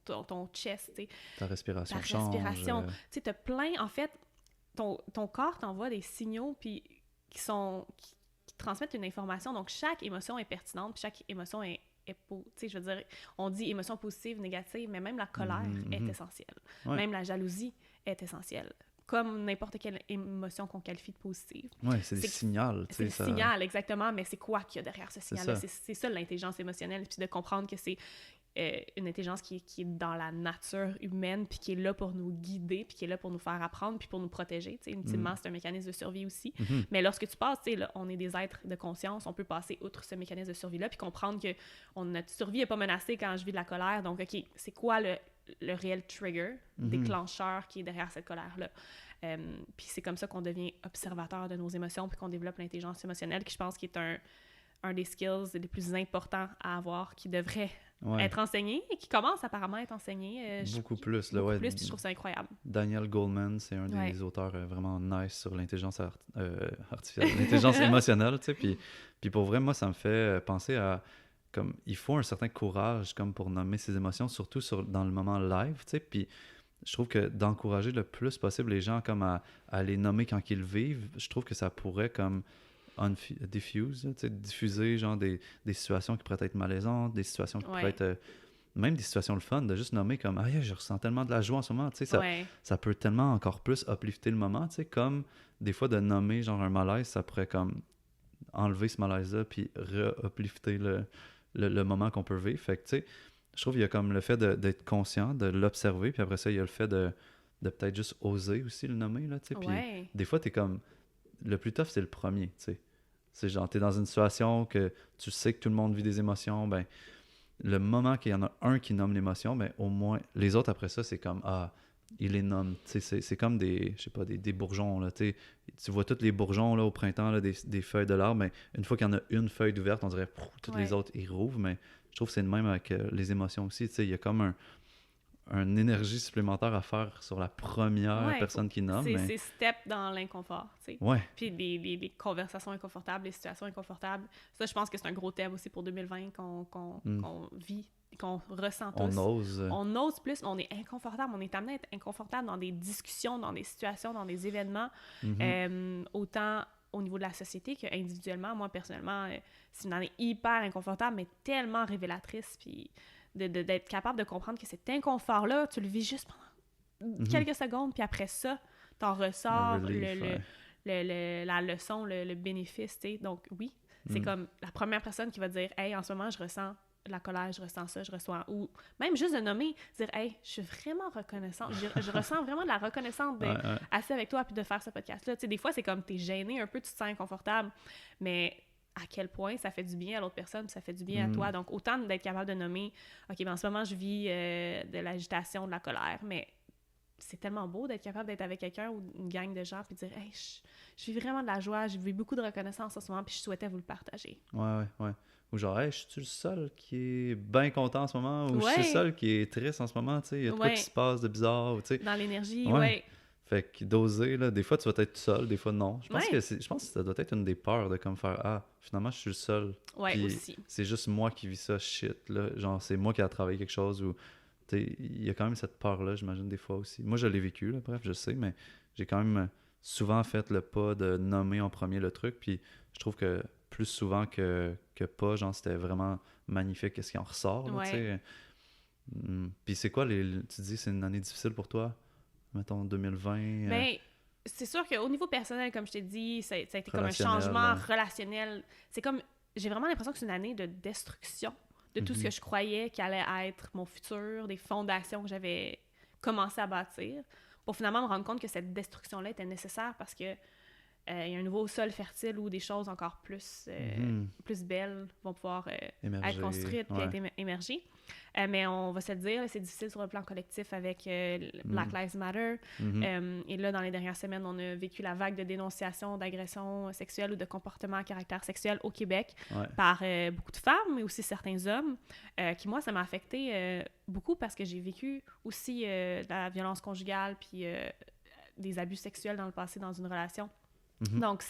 chest, t'sais. Ta respiration change. Tu sais, t'as plein... En fait, ton corps t'envoie des signaux puis qui transmettent une information. Donc, chaque émotion est pertinente, puis chaque émotion est tu sais, je veux dire, on dit émotion positive, négative, mais même la colère est essentielle. Ouais. Même la jalousie est essentielle. Comme n'importe quelle émotion qu'on qualifie de positive. Oui, c'est des signaux. C'est des signaux, exactement, mais c'est quoi qu'il y a derrière ce signal-là? C'est ça l'intelligence émotionnelle, puis de comprendre que c'est une intelligence qui est dans la nature humaine, puis qui est là pour nous guider, puis qui est là pour nous faire apprendre, puis pour nous protéger. Ultimement, c'est un mécanisme de survie aussi. Mais lorsque tu passes, là, on est des êtres de conscience, on peut passer outre ce mécanisme de survie-là, puis comprendre que notre survie n'est pas menacée quand je vis de la colère. Donc, OK, c'est quoi le réel trigger, déclencheur qui est derrière cette colère-là? Puis c'est comme ça qu'on devient observateur de nos émotions, puis qu'on développe l'intelligence émotionnelle, qui je pense qui est un des skills les plus importants à avoir, qui devrait être enseigné et qui commence apparemment à être enseigné. Beaucoup plus. Là, beaucoup plus, puis je trouve ça incroyable. Daniel Goleman, c'est un des auteurs vraiment nice sur l'intelligence artificielle, l'intelligence émotionnelle, tu sais, puis pour vrai, moi, ça me fait penser à comme, il faut un certain courage comme pour nommer ses émotions, surtout dans le moment live, tu sais, puis je trouve que d'encourager le plus possible les gens comme à les nommer quand ils vivent, je trouve que ça pourrait comme diffuser genre des situations qui pourraient être malaisantes, des situations qui pourraient être même des situations le fun, de juste nommer comme « je ressens tellement de la joie en ce moment », tu sais, ça peut tellement encore plus uplifter le moment, tu sais, comme des fois de nommer genre un malaise, ça pourrait comme enlever ce malaise-là puis re-uplifter le moment qu'on peut vivre, fait que tu sais, je trouve qu'il y a comme le fait d'être conscient, de l'observer, puis après ça, il y a le fait de peut-être juste oser aussi le nommer, là, tu sais, puis des fois, t'es comme... Le plus tough, c'est le premier, tu sais. C'est genre, t'es dans une situation que tu sais que tout le monde vit des émotions, ben le moment qu'il y en a un qui nomme l'émotion, ben au moins, les autres après ça, c'est comme, il les nomme, tu sais, c'est comme des, je sais pas, des bourgeons, là, tu sais. Tu vois tous les bourgeons, là, au printemps, là, des feuilles de l'arbre, mais une fois qu'il y en a une feuille ouverte, on dirait, toutes les autres, ils rouvrent, mais je trouve que c'est le même avec les émotions aussi, tu sais, il y a comme une énergie supplémentaire à faire sur la première personne qui nomme. C'est step dans l'inconfort, tu sais. Ouais. Puis les conversations inconfortables, les situations inconfortables. Ça, je pense que c'est un gros thème aussi pour 2020 qu'on vit, qu'on ressent tous. On ose plus, mais on est inconfortable. On est amené à être inconfortable dans des discussions, dans des situations, dans des événements. Autant au niveau de la société qu'individuellement. Moi, personnellement, c'est une année hyper inconfortable, mais tellement révélatrice, puis... d'être capable de comprendre que cet inconfort-là, tu le vis juste pendant quelques secondes, puis après ça, t'en ressors la leçon, le bénéfice, tu sais. Donc oui, c'est comme la première personne qui va dire « Hey, en ce moment, je ressens de la colère, je ressens ça, je ressens... » Ou même juste de nommer, dire « Hey, je suis vraiment reconnaissante, je ressens vraiment de la reconnaissance d'être assis avec toi puis de faire ce podcast-là. » Tu sais, des fois, c'est comme t'es gêné un peu, tu te sens inconfortable, mais... à quel point ça fait du bien à l'autre personne, puis ça fait du bien à toi. Donc, autant d'être capable de nommer, OK, ben en ce moment, je vis de l'agitation, de la colère, mais c'est tellement beau d'être capable d'être avec quelqu'un ou une gang de gens, puis de dire, hey, je vis vraiment de la joie, je vis beaucoup de reconnaissance en ce moment, puis je souhaitais vous le partager. Ouais. Ou genre, hey, je suis le seul qui est bien content en ce moment, ou je suis le seul qui est triste en ce moment, tu sais, il y a de quoi qui se passe de bizarre, tu sais. Dans l'énergie, Fait que d'oser, là, des fois, tu vas être tout seul, des fois, non. Je pense Ouais. que ça doit être une des peurs de comme faire, ah, finalement, je suis le seul. Ouais, Puis aussi. c'est juste moi qui vis ça, shit, là. Genre, c'est moi qui a travaillé quelque chose ou, tu sais, il y a quand même cette peur-là, j'imagine, des fois aussi. Moi, je l'ai vécu, là, bref, je sais, mais j'ai quand même souvent fait le pas de nommer en premier le truc. Puis je trouve que plus souvent que pas, genre, c'était vraiment magnifique qu'est-ce qui en ressort, là, tu Ouais. sais. Puis c'est quoi, tu dis, c'est une année difficile pour toi? Mettons 2020, Ben, c'est sûr qu'au niveau personnel, comme je t'ai dit, ça a été comme un relationnel. changement relationnel. C'est comme, j'ai vraiment l'impression que c'est une année de destruction de tout ce que je croyais qu'allait être mon futur, des fondations que j'avais commencé à bâtir, pour finalement me rendre compte que cette destruction-là était nécessaire parce que il y a un nouveau sol fertile où des choses encore plus, plus belles vont pouvoir Émerger, être construites puis ouais. être émergées. Mais on va se le dire, c'est difficile sur le plan collectif avec Black Lives Matter. Et là, dans les dernières semaines, on a vécu la vague de dénonciations d'agressions sexuelles ou de comportements à caractère sexuel au Québec par beaucoup de femmes, mais aussi certains hommes, qui, moi, ça m'a affecté beaucoup parce que j'ai vécu aussi de la violence conjugale puis des abus sexuels dans le passé dans une relation. Donc,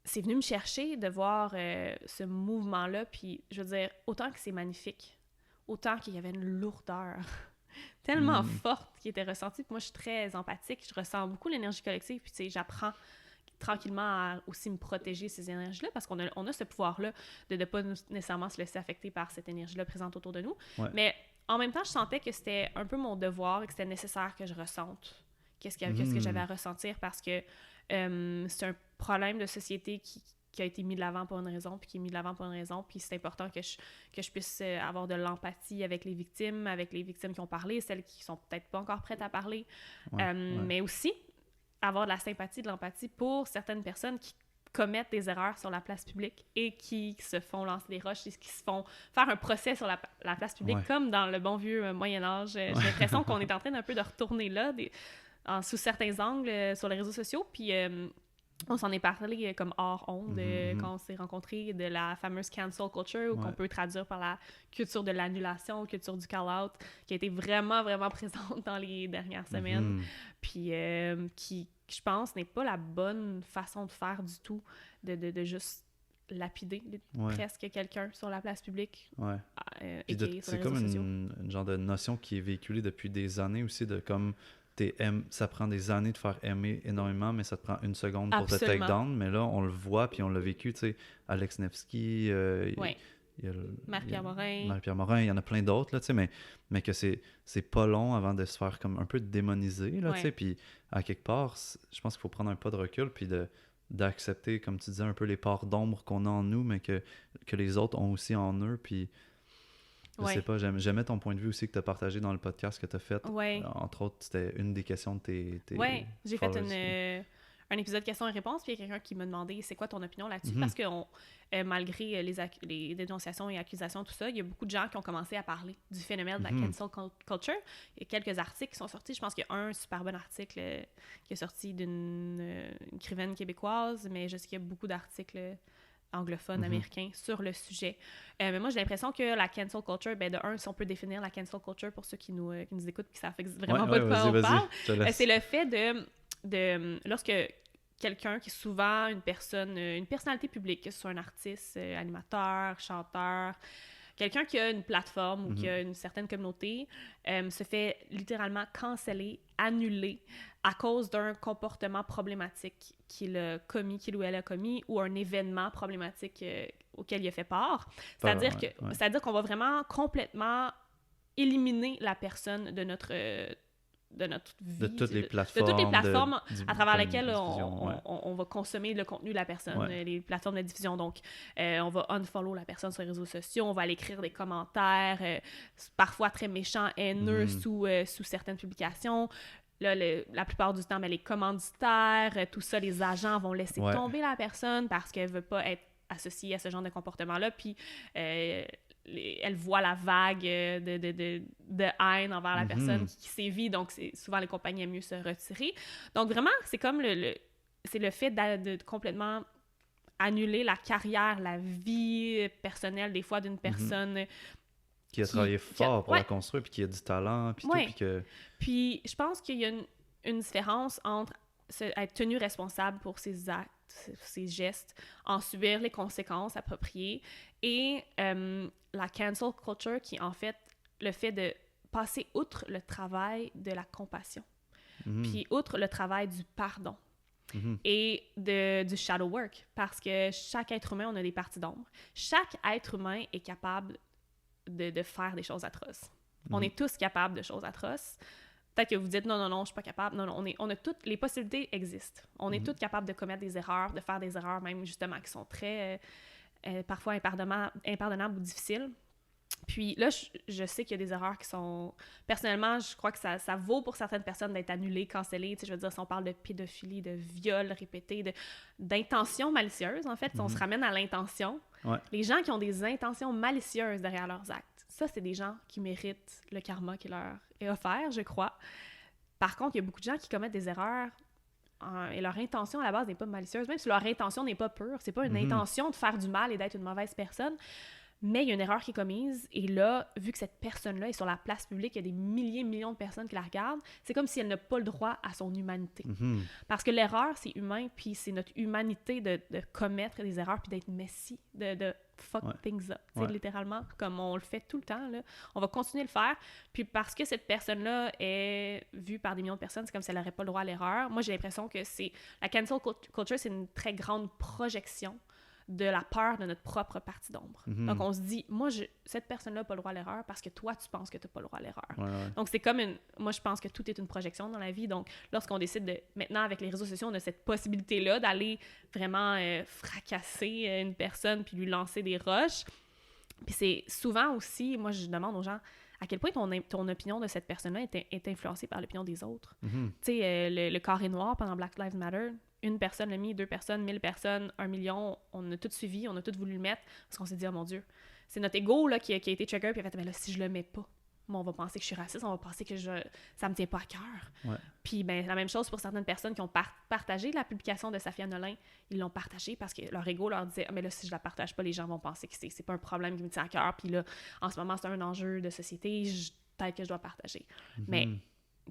c'est venu me chercher de voir ce mouvement-là, puis je veux dire, autant que c'est magnifique, autant qu'il y avait une lourdeur tellement forte qui était ressentie. Puis moi, je suis très empathique, je ressens beaucoup l'énergie collective, puis tu sais, j'apprends tranquillement à aussi me protéger ces énergies-là, parce qu'on a ce pouvoir-là de ne pas nécessairement se laisser affecter par cette énergie-là présente autour de nous. Ouais. Mais en même temps, je sentais que c'était un peu mon devoir et que c'était nécessaire que je ressente qu'est-ce que j'avais à ressentir, parce que c'est un problème de société qui a été mis de l'avant pour une raison, puis qui est mis de l'avant pour une raison, puis c'est important que je puisse avoir de l'empathie avec les victimes qui ont parlé, celles qui sont peut-être pas encore prêtes à parler, mais aussi avoir de la sympathie, de l'empathie pour certaines personnes qui commettent des erreurs sur la place publique et qui se font lancer des roches et qui se font faire un procès sur la place publique, comme dans le bon vieux Moyen-Âge. J'ai l'impression qu'on est en train d'un peu de retourner là, sous certains angles sur les réseaux sociaux, puis on s'en est parlé comme hors onde quand on s'est rencontrés, de la fameuse cancel culture, qu'on peut traduire par la culture de l'annulation, culture du call-out, qui a été vraiment, vraiment présente dans les dernières semaines, puis qui, je pense, n'est pas la bonne façon de faire du tout, de juste lapider presque quelqu'un sur la place publique. C'est comme une genre de notion qui est véhiculée depuis des années aussi, de comme ça prend des années de faire aimer énormément, mais ça te prend une seconde pour te take down. Mais là, on le voit, puis on l'a vécu, tu sais, Alex Nevsky, il y a Marie-Pierre Morin, il y en a plein d'autres, là, tu sais, mais que c'est pas long avant de se faire comme un peu démoniser, là, tu sais, puis à quelque part, je pense qu'il faut prendre un pas de recul, puis d'accepter, comme tu disais, un peu les parts d'ombre qu'on a en nous, mais que les autres ont aussi en eux, puis je sais pas, j'aimais ton point de vue aussi que tu as partagé dans le podcast que tu as fait. Entre autres, c'était une des questions de tes j'ai fait un épisode questions et réponses, puis il y a quelqu'un qui m'a demandé c'est quoi ton opinion là-dessus, parce que malgré les dénonciations et accusations, tout ça, il y a beaucoup de gens qui ont commencé à parler du phénomène de la cancel culture. Il y a quelques articles qui sont sortis. Je pense qu'il y a un super bon article qui est sorti d'une écrivaine québécoise, mais je sais qu'il y a beaucoup d'articles anglophone, américain, sur le sujet. Mais moi, j'ai l'impression que la cancel culture, de un, si on peut définir la cancel culture pour ceux qui nous écoutent, qui savent vraiment pas de quoi on parle, c'est le fait de lorsque quelqu'un qui est souvent une personnalité publique, que ce soit un artiste, animateur, chanteur, quelqu'un qui a une plateforme ou qui a une certaine communauté, se fait littéralement canceller, annuler à cause d'un comportement problématique qu'il ou elle a commis, ou un événement problématique auquel il a fait part. C'est-à-dire qu'on va vraiment complètement éliminer la personne de notre vie. De toutes les plateformes. À travers lesquelles on va consommer le contenu de la personne, les plateformes de diffusion. Donc, on va unfollow la personne sur les réseaux sociaux, on va aller écrire des commentaires, parfois très méchants, haineux, sous certaines publications. Là, la plupart du temps, les commanditaires, tout ça, les agents vont laisser tomber la personne parce qu'elle ne veut pas être associée à ce genre de comportement-là. Puis, elle voit la vague de haine envers la personne qui sévit. Donc, souvent, les compagnies aiment mieux se retirer. Donc, vraiment, c'est comme c'est le fait de complètement annuler la carrière, la vie personnelle, des fois, d'une personne qui a travaillé fort pour la construire, puis qui a du talent, puis tout, Puis je pense qu'il y a une différence entre être tenu responsable pour ses actes, ses gestes, en subir les conséquences appropriées, et la cancel culture qui est en fait le fait de passer outre le travail de la compassion, puis outre le travail du pardon. Et du shadow work, parce que chaque être humain, on a des parties d'ombre. Chaque être humain est capable de faire des choses atroces. On est tous capables de choses atroces. Peut-être que vous dites non, je suis pas capable. Non, on a toutes, les possibilités existent. On est tous capables de commettre des erreurs, de faire des erreurs même justement qui sont très, parfois impardonnables ou difficiles. Puis là, je sais qu'il y a des erreurs qui sont... Personnellement, je crois que ça vaut pour certaines personnes d'être annulées, cancellées. Tu sais, je veux dire, si on parle de pédophilie, de viol répété, d'intention malicieuse, en fait, si on se ramène à l'intention, les gens qui ont des intentions malicieuses derrière leurs actes, ça, c'est des gens qui méritent le karma qui leur est offert, je crois. Par contre, il y a beaucoup de gens qui commettent des erreurs et leur intention, à la base, n'est pas malicieuse. Même si leur intention n'est pas pure, c'est pas une intention de faire du mal et d'être une mauvaise personne, mais il y a une erreur qui est commise, et là, vu que cette personne-là est sur la place publique, il y a des millions de personnes qui la regardent, c'est comme si elle n'a pas le droit à son humanité. Parce que l'erreur, c'est humain, puis c'est notre humanité de commettre des erreurs, puis d'être messy, de fuck things up, littéralement, comme on le fait tout le temps, là. On va continuer de le faire, puis parce que cette personne-là est vue par des millions de personnes, c'est comme si elle n'aurait pas le droit à l'erreur. Moi, j'ai l'impression que la cancel culture, c'est une très grande projection de la peur de notre propre partie d'ombre. Donc, on se dit, cette personne-là n'a pas le droit à l'erreur parce que toi, tu penses que tu n'as pas le droit à l'erreur. Donc, c'est comme moi, je pense que tout est une projection dans la vie. Donc, lorsqu'on décide maintenant, avec les réseaux sociaux, on a cette possibilité-là d'aller vraiment fracasser une personne puis lui lancer des roches. Puis c'est souvent aussi, moi, je demande aux gens, à quel point ton opinion de cette personne-là est influencée par l'opinion des autres. Tu sais, le carré noir pendant Black Lives Matter, une personne l'a mis, 2 personnes, 1000 personnes, 1 million, on a tout suivi, on a tout voulu le mettre, parce qu'on s'est dit, oh mon Dieu, c'est notre ego là, qui a été trigger, puis il a fait, mais là, si je le mets pas, on va penser que je suis raciste, on va penser que ça me tient pas à cœur. Puis ben, la même chose pour certaines personnes qui ont partagé la publication de Safia Nolin, ils l'ont partagée parce que leur ego leur disait, mais là, si je la partage pas, les gens vont penser que c'est pas un problème qui me tient à cœur, puis là, en ce moment, c'est un enjeu de société, peut-être que je dois partager. Mais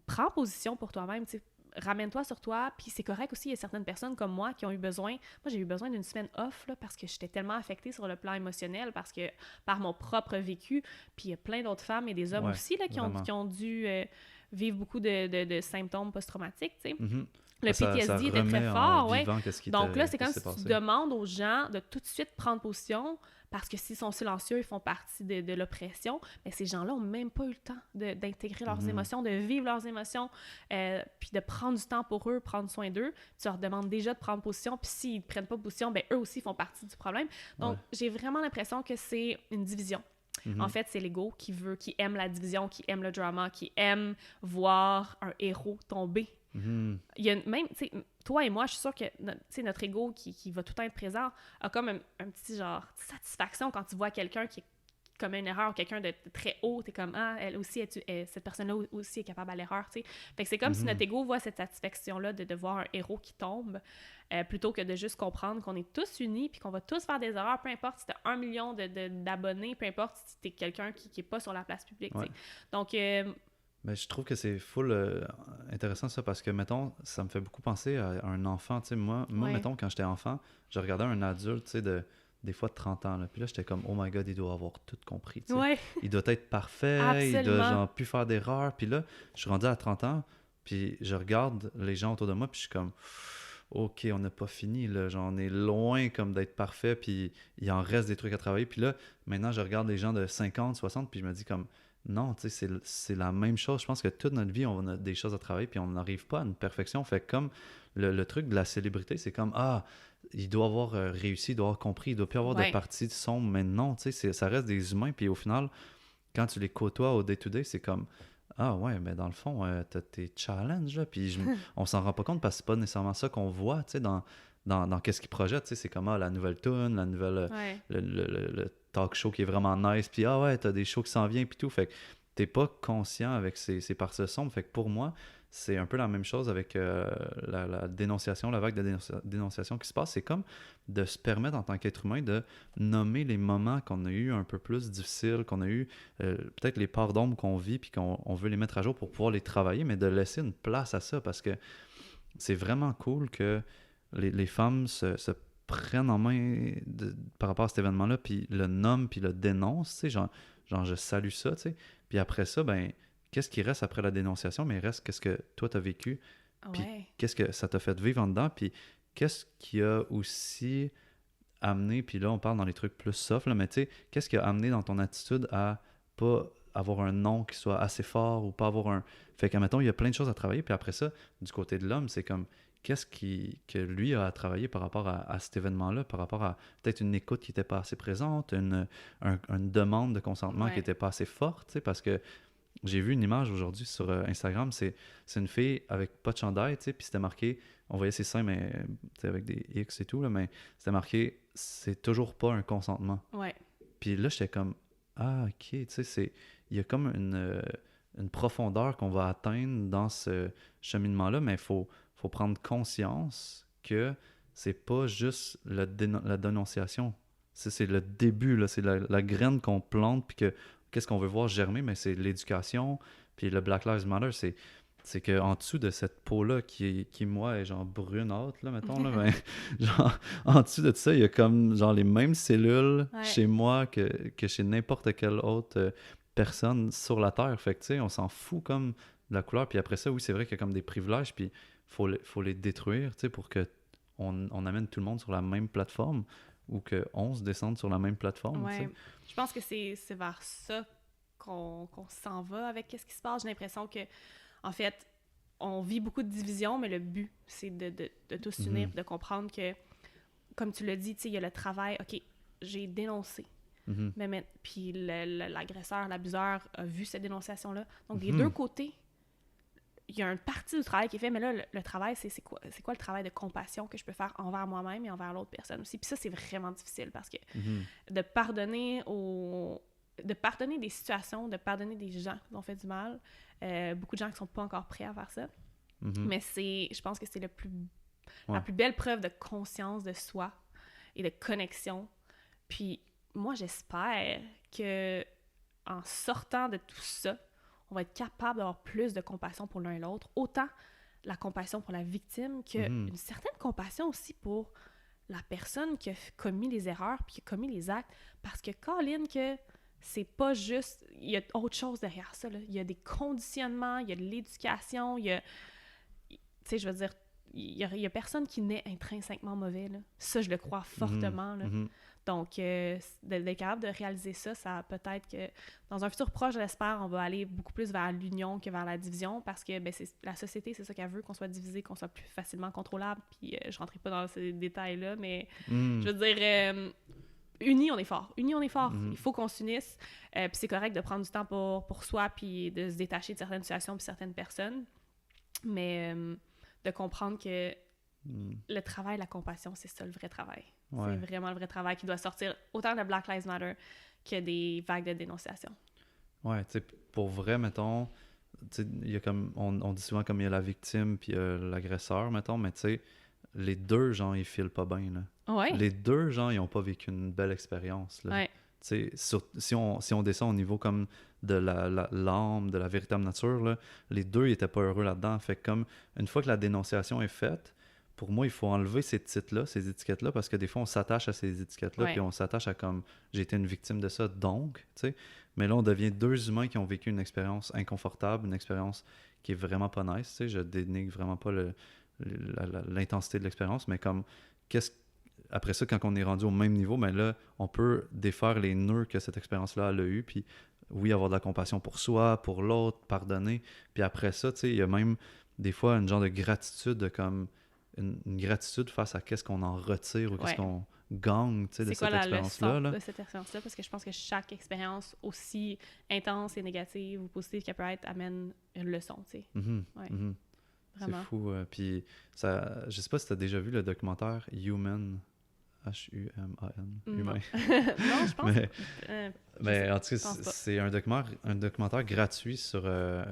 prends position pour toi-même, tu sais, ramène-toi sur toi, puis c'est correct aussi, il y a certaines personnes comme moi qui ont eu besoin, moi j'ai eu besoin d'une semaine off, là, parce que j'étais tellement affectée sur le plan émotionnel, parce que par mon propre vécu, puis il y a plein d'autres femmes et des hommes aussi, là, qui ont dû vivre beaucoup de symptômes post-traumatiques, tu sais. Le PTSD était très fort, Donc là, c'est comme si tu demandes aux gens de tout de suite prendre position, parce que s'ils sont silencieux, ils font partie de l'oppression, mais ces gens-là n'ont même pas eu le temps d'intégrer leurs émotions, de vivre leurs émotions, puis de prendre du temps pour eux, prendre soin d'eux. Tu leur demandes déjà de prendre position, puis s'ils ne prennent pas position, ben eux aussi font partie du problème. Donc, j'ai vraiment l'impression que c'est une division. En fait, c'est l'ego qui aime la division, qui aime le drama, qui aime voir un héros tomber. Il y a même, tu sais, toi et moi, je suis sûre que notre ego qui va tout le temps être présent a comme un petit genre satisfaction quand tu vois quelqu'un qui commet une erreur, ou quelqu'un de très haut, t'es comme, elle aussi, cette personne-là aussi est capable à l'erreur, tu sais. Fait que c'est comme si notre ego voit cette satisfaction-là de voir un héros qui tombe, plutôt que de juste comprendre qu'on est tous unis puis qu'on va tous faire des erreurs, peu importe si t'as 1 million d'abonnés, peu importe si t'es quelqu'un qui est pas sur la place publique, tu sais. Donc, mais je trouve que c'est full intéressant ça, parce que, mettons, ça me fait beaucoup penser à un enfant, tu sais, moi mettons, quand j'étais enfant, je regardais un adulte, tu sais, des fois de 30 ans, là, puis là, j'étais comme, oh my God, il doit avoir tout compris, tu sais. Il doit être parfait, Absolument. il doit genre plus faire d'erreurs, puis là, je suis rendu à 30 ans, puis je regarde les gens autour de moi, puis je suis comme, OK, on n'a pas fini, là, genre, on est loin comme d'être parfait, puis il en reste des trucs à travailler, puis là, maintenant, je regarde les gens de 50, 60, puis je me dis comme, non, tu sais, c'est la même chose. Je pense que toute notre vie, on a des choses à travailler, puis on n'arrive pas à une perfection. Fait que comme le truc de la célébrité, c'est comme, il doit avoir réussi, il doit avoir compris, il doit plus avoir de partie sombre. Mais non, tu sais, ça reste des humains. Puis au final, quand tu les côtoies au day-to-day, c'est comme, ouais, mais dans le fond, t'as tes challenges, là. Puis on s'en rend pas compte parce que c'est pas nécessairement ça qu'on voit, tu sais, dans qu'est-ce qu'ils projettent. Tu sais, c'est comme, la nouvelle tune, la nouvelle... le talk show qui est vraiment nice, puis t'as des shows qui s'en viennent, puis tout. Fait que t'es pas conscient avec ces parties sombres. Fait que pour moi, c'est un peu la même chose avec la dénonciation, la vague de dénonciation qui se passe. C'est comme de se permettre en tant qu'être humain de nommer les moments qu'on a eu un peu plus difficiles, qu'on a eu peut-être les parts d'ombre qu'on vit puis qu'on veut les mettre à jour pour pouvoir les travailler, mais de laisser une place à ça parce que c'est vraiment cool que les femmes se prennent en main par rapport à cet événement-là, puis le nomment, puis le dénoncent, tu sais, genre je salue ça, tu sais. Puis après ça, ben, qu'est-ce qui reste après la dénonciation? Mais il reste qu'est-ce que toi, t'as vécu, puis Ouais. qu'est-ce que ça t'a fait vivre en dedans, puis qu'est-ce qui a aussi amené, puis là, on parle dans les trucs plus soft, là, mais tu sais, qu'est-ce qui a amené dans ton attitude à pas avoir un nom qui soit assez fort ou pas avoir un... Fait que, mettons, il y a plein de choses à travailler, puis après ça, du côté de l'homme, c'est comme, que lui a à travailler par rapport à cet événement-là, par rapport à peut-être une écoute qui n'était pas assez présente, une demande de consentement qui Ouais. n'était pas assez forte, tu sais, parce que j'ai vu une image aujourd'hui sur Instagram, c'est une fille avec pas de chandail, tu sais, puis c'était marqué, on voyait ses seins, mais tu sais, avec des X et tout, là, mais c'était marqué, c'est toujours pas un consentement. Ouais. Puis là, j'étais comme, ah, ok, tu sais, il y a comme une profondeur qu'on va atteindre dans ce cheminement-là, mais faut prendre conscience que c'est pas juste la dénonciation. C'est le début, là, c'est la graine qu'on plante, puis que qu'est-ce qu'on veut voir germer, mais c'est l'éducation, puis le Black Lives Matter, c'est qu'en dessous de cette peau-là, moi, est genre brunâtre, là, mettons, là, ben, genre, en dessous de ça, il y a comme, genre, les mêmes cellules Ouais. chez moi que chez n'importe quelle autre personne sur la Terre. Fait que, tu sais, on s'en fout comme de la couleur. Puis après ça, oui, c'est vrai qu'il y a comme des privilèges, puis faut les détruire, tu sais, pour que on amène tout le monde sur la même plateforme ou qu'on se descende sur la même plateforme, tu Ouais. sais. Je pense que c'est vers ça qu'on s'en va avec ce qui se passe. J'ai l'impression que, en fait, on vit beaucoup de divisions, mais le but, c'est de tous s'unir, Mhm. de comprendre que, comme tu l'as dit, tu sais, il y a le travail. OK, j'ai dénoncé. Mhm. Puis l'agresseur, l'abuseur a vu cette dénonciation-là. Donc, des deux Mhm. côtés, il y a une partie du travail qui est fait, mais là, le travail, c'est quoi le travail de compassion que je peux faire envers moi-même et envers l'autre personne aussi. Puis ça, c'est vraiment difficile parce que Mhm. de pardonner de pardonner des situations, de pardonner des gens qui ont fait du mal, beaucoup de gens qui sont pas encore prêts à faire ça. Mhm. Mais je pense que c'est la Ouais. plus belle preuve de conscience de soi et de connexion. Puis moi, j'espère que en sortant de tout ça, on va être capable d'avoir plus de compassion pour l'un et l'autre, autant la compassion pour la victime Mhm. qu'une certaine compassion aussi pour la personne qui a commis les erreurs puis qui a commis les actes. Parce que, Colin, que c'est pas juste... Il y a autre chose derrière ça, là. Il y a des conditionnements, il y a de l'éducation, il y a... Tu sais, je veux dire, il y a personne qui naît intrinsèquement mauvais, là. Ça, je le crois Mhm. fortement, là. Mhm. Donc, d'être capable de réaliser ça, ça peut-être que dans un futur proche, je l'espère, on va aller beaucoup plus vers l'union que vers la division parce que ben, la société, c'est ça qu'elle veut, qu'on soit divisé, qu'on soit plus facilement contrôlable. Puis je rentrerai pas dans ces détails-là, mais je Mhm. veux dire, unis, on est fort. Unis, on est fort. Il Mhm. faut qu'on s'unisse. Puis c'est correct de prendre du temps pour soi puis de se détacher de certaines situations puis certaines personnes. Mais de comprendre que Mhm. le travail, la compassion, c'est ça le vrai travail. Ouais. C'est vraiment le vrai travail qui doit sortir autant de Black Lives Matter que des vagues de dénonciation. Ouais, tu sais, pour vrai, mettons, tu sais, il y a comme, on dit souvent comme il y a la victime puis l'agresseur, mettons, mais tu sais, les deux, genre, ils filent pas bien, là. Ouais, Les deux, genre, ils ont pas vécu une belle expérience, là. ouais, Tu sais, si on descend au niveau comme de l'âme, de la véritable nature, là, les deux, ils étaient pas heureux là-dedans. Fait que comme, une fois que la dénonciation est faite, pour moi, il faut enlever ces titres-là, ces étiquettes-là, parce que des fois, on s'attache à ces étiquettes-là, puis ouais. on s'attache à comme, j'ai été une victime de ça, donc, tu sais. Mais là, on devient deux humains qui ont vécu une expérience inconfortable, une expérience qui est vraiment pas nice, tu sais. Je dénigre vraiment pas l'intensité de l'expérience, mais comme, qu'est-ce après ça, quand on est rendu au même niveau, ben là, on peut défaire les nœuds que cette expérience-là elle a eu, puis oui, avoir de la compassion pour soi, pour l'autre, pardonner. Puis après ça, tu sais, il y a même des fois une genre de gratitude, comme une gratitude face à qu'est-ce qu'on en retire ou qu'est-ce Ouais. qu'on gagne, tu sais, de C'est quoi cette la leçon expérience-là, là. de cette expérience-là? Parce que je pense que chaque expérience, aussi intense et négative ou positive qu'elle peut être, amène une leçon, tu sais. Mhm, Ouais, mhm. C'est vraiment. fou. Puis ça, je sais pas si tu as déjà vu le documentaire Human Human. Non. Humain. Non, je pense Mais en tout cas, pense pas. c'est un documentaire gratuit sur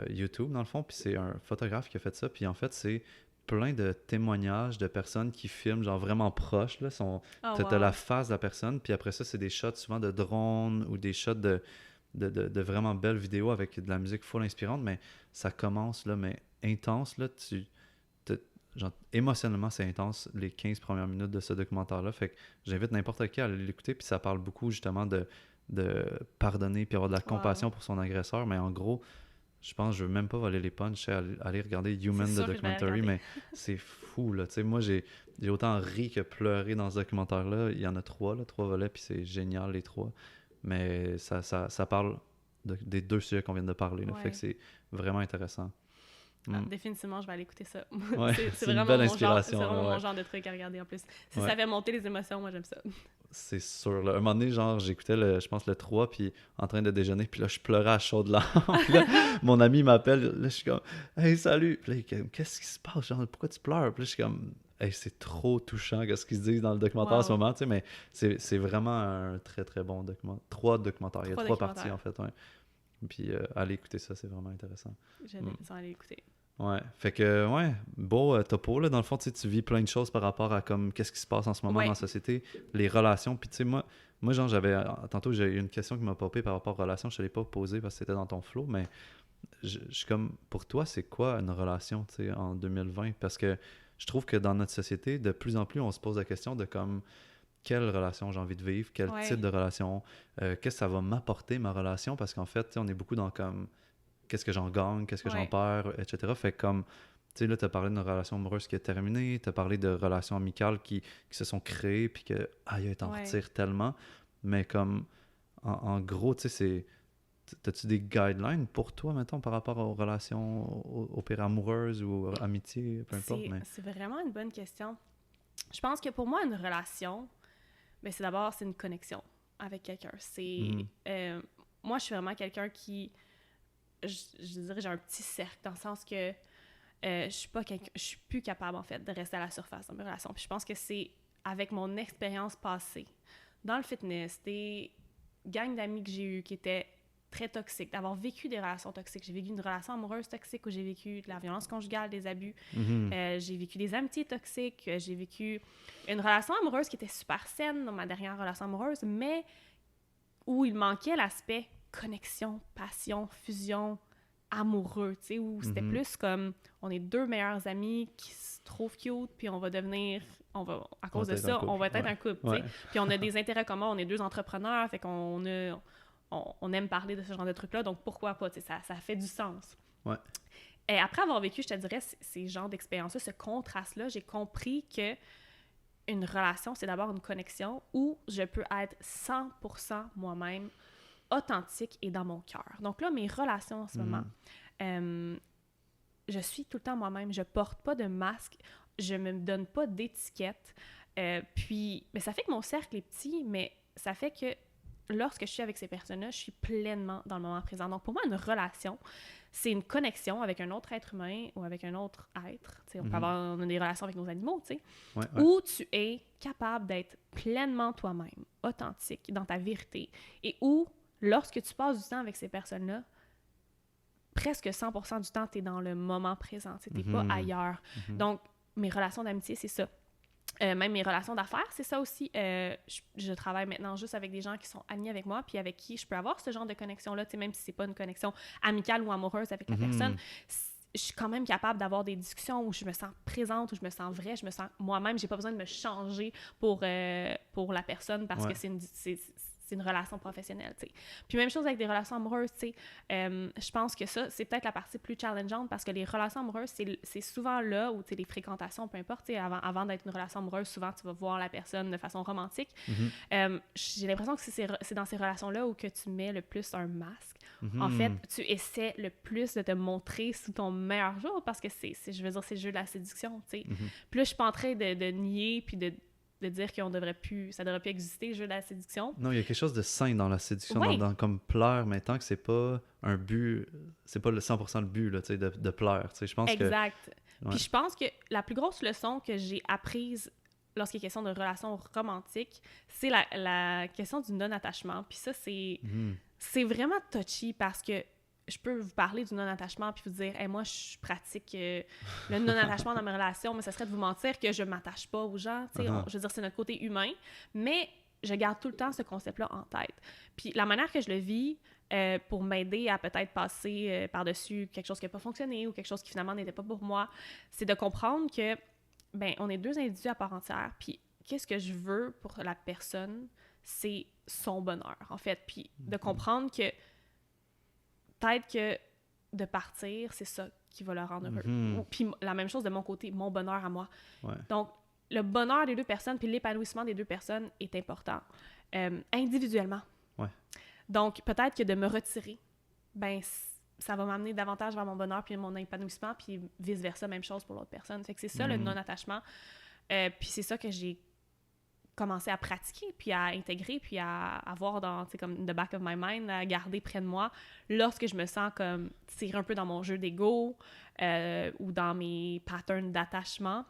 YouTube, dans le fond, puis c'est un photographe qui a fait ça, puis en fait, c'est plein de témoignages de personnes qui filment, genre vraiment proches, là, t'as la wow. face de la personne, puis après ça, c'est des shots souvent de drone ou des shots de vraiment belles vidéos avec de la musique full inspirante, mais ça commence, là, mais intense, là, genre, émotionnellement, c'est intense, les 15 premières minutes de ce documentaire-là, fait que j'invite n'importe qui à aller l'écouter, puis ça parle beaucoup, justement, de pardonner puis avoir de la compassion Wow. pour son agresseur, mais en gros, je pense, je veux même pas voler les punchs, aller regarder Human C'est the sûr que je vais aller Documentary, regarder. mais c'est fou, là, tu sais, moi, j'ai autant ri que pleuré dans ce documentaire-là, il y en a 3, là, 3 volets, puis c'est génial, les 3, mais ça parle des 2 sujets qu'on vient de parler, là, fait que Ouais. c'est vraiment intéressant. Ah, Mm. définitivement, je vais aller écouter ça. Ouais, C'est c'est une vraiment belle mon genre, c'est inspiration, vraiment là, mon ouais. genre de truc à regarder en plus. Si Ouais. ça fait monter les émotions, moi j'aime ça. C'est sûr, là. Un moment donné, genre, j'écoutais, je pense, le 3, puis en train de déjeuner, puis là, je pleurais à chaudes larmes. Puis là, mon ami m'appelle, là, je suis comme « Hey, salut! » Puis là, il est comme « Qu'est-ce qui se passe? Genre, pourquoi tu pleures? » Puis là, je suis comme « Hey, c'est trop touchant, qu'est-ce qu'ils se disent dans le documentaire en ce Wow. moment, tu sais, mais c'est vraiment un très, très bon documentaire. 3 documentaires, il y a 3 3 parties, documentaires. en fait, ouais. Puis, allez écouter ça, c'est vraiment intéressant. J'ai Mm. l'impression d'aller l'écouter. Ouais, fait que, ouais, beau topo, là, dans le fond, tu sais, tu vis plein de choses par rapport à comme qu'est-ce qui se passe en ce moment Ouais. dans la société, les relations, puis tu sais, moi genre, tantôt, j'ai eu une question qui m'a popé par rapport aux relations, je te l'ai pas posée parce que c'était dans ton flow, mais je suis comme, pour toi, c'est quoi une relation, tu sais, en 2020? Parce que je trouve que dans notre société, de plus en plus, on se pose la question de comme, quelle relation j'ai envie de vivre, quel Ouais. type de relation, qu'est-ce que ça va m'apporter, ma relation, parce qu'en fait, tu sais, on est beaucoup dans comme qu'est-ce que j'en gagne, qu'est-ce que j'en Ouais. perds, etc. Fait que comme, tu sais, là, tu as parlé d'une relation amoureuse qui est terminée, tu as parlé de relations amicales qui se sont créées, puis que, aïe, t'en Ouais. retires tellement. Mais comme, en gros, tu sais, t'as-tu des guidelines pour toi, mettons, par rapport aux relations, au pire amoureuses ou amitié, peu importe, mais... C'est vraiment une bonne question. Je pense que pour moi, une relation, ben, c'est une connexion avec quelqu'un. Mhm. Moi, je suis vraiment quelqu'un qui... Je dirais, j'ai un petit cercle, dans le sens que je suis plus capable, en fait, de rester à la surface dans mes relations. Puis je pense que c'est avec mon expérience passée, dans le fitness, des gangs d'amis que j'ai eues qui étaient très toxiques, d'avoir vécu des relations toxiques. J'ai vécu une relation amoureuse toxique où j'ai vécu de la violence conjugale, des abus. Mhm. J'ai vécu des amitiés toxiques. J'ai vécu une relation amoureuse qui était super saine dans ma dernière relation amoureuse, mais où il manquait l'aspect connexion, passion, fusion, amoureux, tu sais, où c'était Mhm. plus comme on est 2 meilleurs amis qui se trouvent cute, puis à cause de ça, on va être un couple, tu sais. Ouais. Puis on a des intérêts communs, on est 2 entrepreneurs, fait on aime parler de ce genre de trucs-là, donc pourquoi pas, tu sais, ça fait du sens. Ouais. Et après avoir vécu, je te dirais, ces genres d'expériences-là, ce contraste-là, j'ai compris que une relation, c'est d'abord une connexion où je peux être 100% moi-même, authentique et dans mon cœur. Donc là, mes relations en ce moment, je suis tout le temps moi-même. Je porte pas de masque. Je me donne pas d'étiquette. Puis, ça fait que mon cercle est petit, mais ça fait que lorsque je suis avec ces personnes-là, je suis pleinement dans le moment présent. Donc, pour moi, une relation, c'est une connexion avec un autre être humain ou avec un autre être. T'sais, on a des relations avec nos animaux, tu sais, Ouais. où tu es capable d'être pleinement toi-même, authentique, dans ta vérité, et où, lorsque tu passes du temps avec ces personnes-là, presque 100% du temps, tu es dans le moment présent, tu n'es pas ailleurs. Donc, mes relations d'amitié, c'est ça. Même mes relations d'affaires, c'est ça aussi. Je travaille maintenant juste avec des gens qui sont amis avec moi, puis avec qui je peux avoir ce genre de connexion-là, même si c'est pas une connexion amicale ou amoureuse avec la personne. Je suis quand même capable d'avoir des discussions où je me sens présente, où je me sens vraie, je me sens moi-même. J'ai pas besoin de me changer pour la personne parce que c'est une relation professionnelle, tu sais. Puis même chose avec des relations amoureuses, tu sais. Je pense que ça, c'est peut-être la partie plus challengeante parce que les relations amoureuses, c'est souvent là où, tu sais, les fréquentations, peu importe, tu sais, avant d'être une relation amoureuse, souvent, tu vas voir la personne de façon romantique. J'ai l'impression que c'est dans ces relations-là où que tu mets le plus un masque. En fait, tu essaies le plus de te montrer sous ton meilleur jour parce que je veux dire, c'est le jeu de la séduction, tu sais. Puis là, je suis pas en train de nier puis de dire ça devrait plus exister, le jeu de la séduction. Non, il y a quelque chose de sain dans la séduction, Ouais. comme plaire, mais tant que c'est pas un but, c'est pas le 100% le but, là, tu sais, de plaire, tu sais, je pense exact. que... Ouais. Puis je pense que la plus grosse leçon que j'ai apprise lorsqu'il est question de relations romantiques, c'est la question du non-attachement. Puis ça, c'est vraiment touchy parce que je peux vous parler du non-attachement puis vous dire hey, « moi, je pratique le non-attachement dans mes relations, mais ça serait de vous mentir que je m'attache pas aux gens. » Je veux dire, c'est notre côté humain, mais je garde tout le temps ce concept-là en tête. Puis la manière que je le vis, pour m'aider à peut-être passer par-dessus quelque chose qui n'a pas fonctionné ou quelque chose qui finalement n'était pas pour moi, c'est de comprendre que ben on est deux individus à part entière, puis qu'est-ce que je veux pour la personne, c'est son bonheur, en fait. Puis de comprendre que peut-être que de partir, c'est ça qui va le rendre heureux. Puis la même chose de mon côté, mon bonheur à moi. Ouais. Donc, le bonheur des deux personnes puis l'épanouissement des deux personnes est important, individuellement. Ouais. Donc, peut-être que de me retirer, ben ça va m'amener davantage vers mon bonheur puis mon épanouissement, puis vice-versa, même chose pour l'autre personne. Fait que c'est ça, le non-attachement. Puis c'est ça que j'ai commencé à pratiquer, puis à intégrer, puis à avoir dans, tu sais, comme the back of my mind, à garder près de moi lorsque je me sens comme tirer un peu dans mon jeu d'ego ou dans mes patterns d'attachement.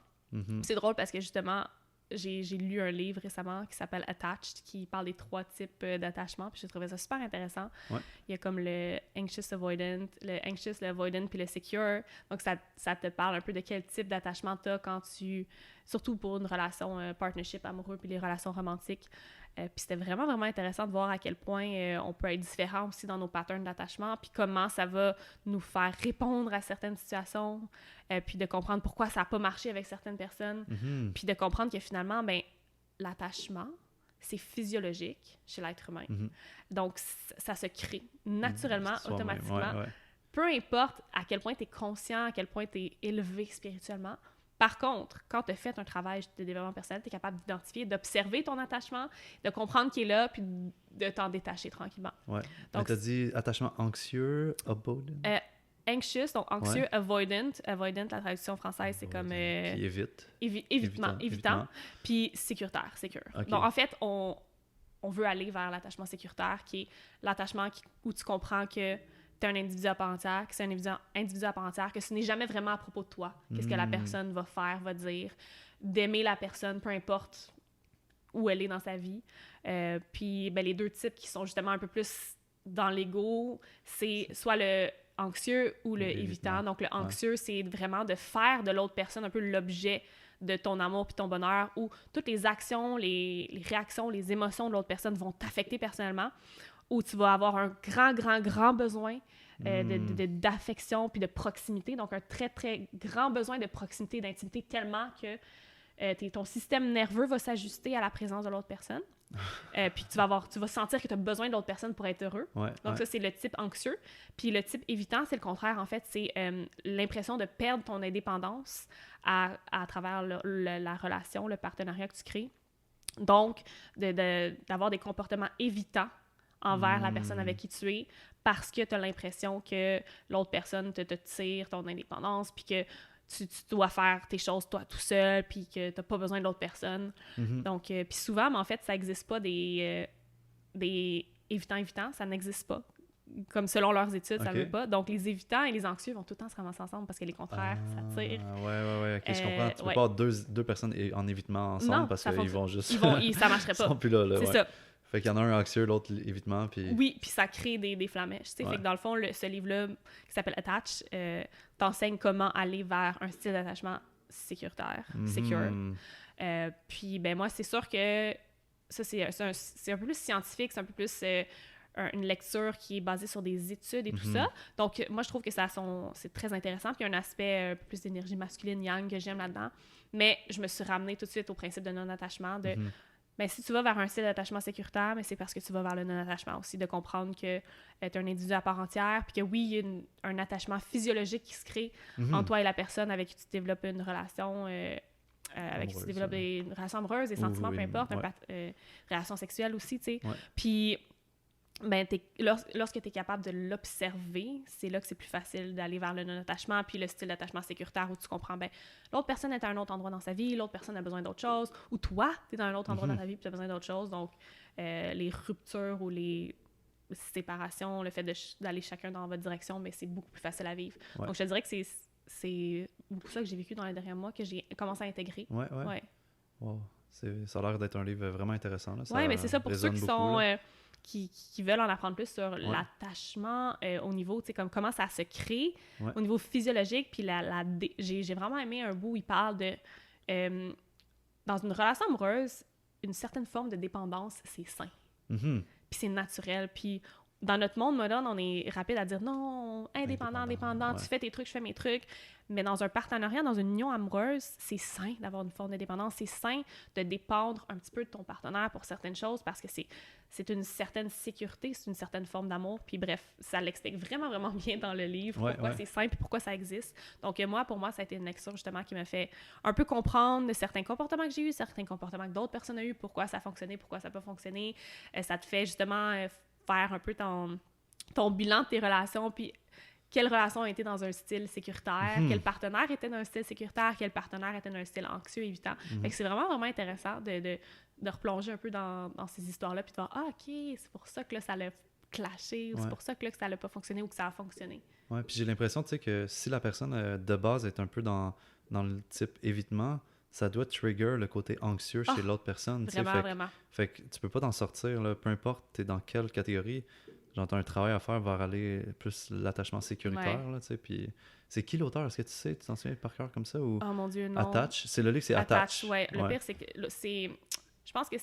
C'est drôle parce que justement, j'ai lu un livre récemment qui s'appelle Attached, qui parle des 3 types d'attachement, puis j'ai trouvé ça super intéressant. Ouais. Il y a comme le anxious avoidant, le avoidant, puis le secure. Donc, ça te parle un peu de quel type d'attachement tu as quand tu... Surtout pour une relation partnership amoureux, puis les relations romantiques. Puis c'était vraiment, vraiment intéressant de voir à quel point on peut être différent aussi dans nos patterns d'attachement, puis comment ça va nous faire répondre à certaines situations, puis de comprendre pourquoi ça n'a pas marché avec certaines personnes, puis de comprendre que finalement, ben, l'attachement, c'est physiologique chez l'être humain. Donc, ça se crée naturellement, automatiquement. Ouais. Peu importe à quel point tu es conscient, à quel point tu es élevé spirituellement. Par contre, quand tu as fait un travail de développement personnel, tu es capable d'identifier, d'observer ton attachement, de comprendre qu'il est là, puis de t'en détacher tranquillement. Ouais. Donc, tu as dit attachement anxieux, avoidant? Anxious, donc anxieux, ouais. Avoidant. Avoidant, la traduction française, c'est comme... Qui évite. Évitant. Puis sécuritaire, secure. Okay. Donc, en fait, on veut aller vers l'attachement sécuritaire, qui est l'attachement où tu comprends que tu es un individu à part entière, que c'est un individu à part entière, que ce n'est jamais vraiment à propos de toi. Qu'est-ce que la personne va faire, va dire, d'aimer la personne, peu importe où elle est dans sa vie. Puis ben, les 2 types qui sont justement un peu plus dans l'ego, c'est soit le anxieux ou le évitant. Donc le anxieux, c'est vraiment de faire de l'autre personne un peu l'objet de ton amour puis ton bonheur, où toutes les actions, les réactions, les émotions de l'autre personne vont t'affecter personnellement, où tu vas avoir un grand besoin d'affection puis de proximité. Donc, un très, très grand besoin de proximité, d'intimité, tellement que ton système nerveux va s'ajuster à la présence de l'autre personne. Puis tu vas sentir que tu as besoin de l'autre personne pour être heureux. Donc, ça, c'est le type anxieux. Puis le type évitant, c'est le contraire, en fait. C'est l'impression de perdre ton indépendance à travers la relation, le partenariat que tu crées. Donc, d'avoir des comportements évitants envers la personne avec qui tu es, parce que tu as l'impression que l'autre personne te tire ton indépendance, puis que tu dois faire tes choses toi tout seul, puis que tu n'as pas besoin de l'autre personne. Donc, puis souvent, mais en fait, ça n'existe pas des évitants, ça n'existe pas. Comme selon leurs études, ça ne veut pas. Donc, les évitants et les anxieux vont tout le temps se ramasser ensemble parce que les contraires, ça tire. Ouais, ok, je comprends. Tu peux pas avoir deux personnes en évitement ensemble, non, parce qu'ils vont juste... ça marcherait pas. Ils sont plus là. C'est ça. Fait qu'il y en a un anxieux, l'autre évitement, puis... Oui, puis ça crée des flamèches, tu sais. Fait que dans le fond, ce livre-là, qui s'appelle Attach, t'enseigne comment aller vers un style d'attachement sécuritaire, secure. Puis, ben moi, c'est sûr que ça, c'est un peu plus scientifique, c'est un peu plus une lecture qui est basée sur des études et tout ça. Donc, moi, je trouve que c'est très intéressant. Puis, il y a un aspect un peu plus d'énergie masculine, yang, que j'aime là-dedans. Mais je me suis ramenée tout de suite au principe de non-attachement, ben, si tu vas vers un style d'attachement sécuritaire, mais c'est parce que tu vas vers le non-attachement aussi, de comprendre que tu es un individu à part entière, puis que oui, il y a un attachement physiologique qui se crée entre toi et la personne avec qui tu développes une relation, avec qui tu développes une relation amoureuse, des sentiments, peu importe, une relation sexuelle aussi, tu sais. Puis, ben, lorsque tu es capable de l'observer, c'est là que c'est plus facile d'aller vers le non-attachement, puis le style d'attachement sécuritaire où tu comprends, ben, l'autre personne est à un autre endroit dans sa vie, l'autre personne a besoin d'autre chose, ou toi, tu es dans un autre endroit dans ta vie, puis tu as besoin d'autre chose. Donc, les ruptures ou les séparations, le fait d'aller chacun dans votre direction, mais c'est beaucoup plus facile à vivre. Donc, je te dirais que c'est beaucoup ça que j'ai vécu dans les derniers mois, que j'ai commencé à intégrer. Ouais. Wow. Ça a l'air d'être un livre vraiment intéressant. Là. Oui, mais c'est ça pour ceux résonne qui beaucoup, sont là. qui veulent en apprendre plus sur Ouais. l'attachement au niveau, tu sais, comme comment ça se crée Ouais. au niveau physiologique. Puis j'ai vraiment aimé un bout où il parle de euh, dans une relation amoureuse, une certaine forme de dépendance, c'est sain. Mhm. Puis c'est naturel. Puis dans notre monde moderne, on est rapide à dire non, indépendant, ouais. tu fais tes trucs, je fais mes trucs. Mais dans un partenariat, dans une union amoureuse, c'est sain d'avoir une forme de dépendance. C'est sain de dépendre un petit peu de ton partenaire pour certaines choses parce que c'est une certaine sécurité, c'est une certaine forme d'amour. Puis bref, ça l'explique vraiment, vraiment bien dans le livre, pourquoi c'est sain puis pourquoi ça existe. Donc pour moi, ça a été une lecture justement qui m'a fait un peu comprendre certains comportements que j'ai eus, certains comportements que d'autres personnes ont eus, pourquoi ça a fonctionné, pourquoi ça n'a pas fonctionné. Ça te fait justement faire un peu ton bilan de tes relations, puis quelle relation a été dans un style sécuritaire, quel partenaire était dans un style sécuritaire, quel partenaire était dans un style anxieux, évitant. Fait que c'est vraiment, vraiment intéressant de replonger un peu dans ces histoires-là, puis de voir, ah, OK, c'est pour ça que là, ça l'a clashé, ou c'est pour ça que là, que ça n'a pas fonctionné, ou que ça a fonctionné. Ouais, puis j'ai l'impression, tu sais, que si la personne de base est un peu dans le type évitement, ça doit trigger le côté anxieux chez l'autre personne. Vraiment, vraiment. Fait que tu peux pas t'en sortir, là, peu importe t'es dans quelle catégorie. Genre, t'as un travail à faire vers aller plus l'attachement sécuritaire, là, tu sais, puis... C'est qui l'auteur? Est-ce que tu sais, tu t'en souviens par cœur comme ça? Ou... Oh mon Dieu, non. Attach? C'est le livre, c'est Attach. Ouais. Le pire, c'est que je pense que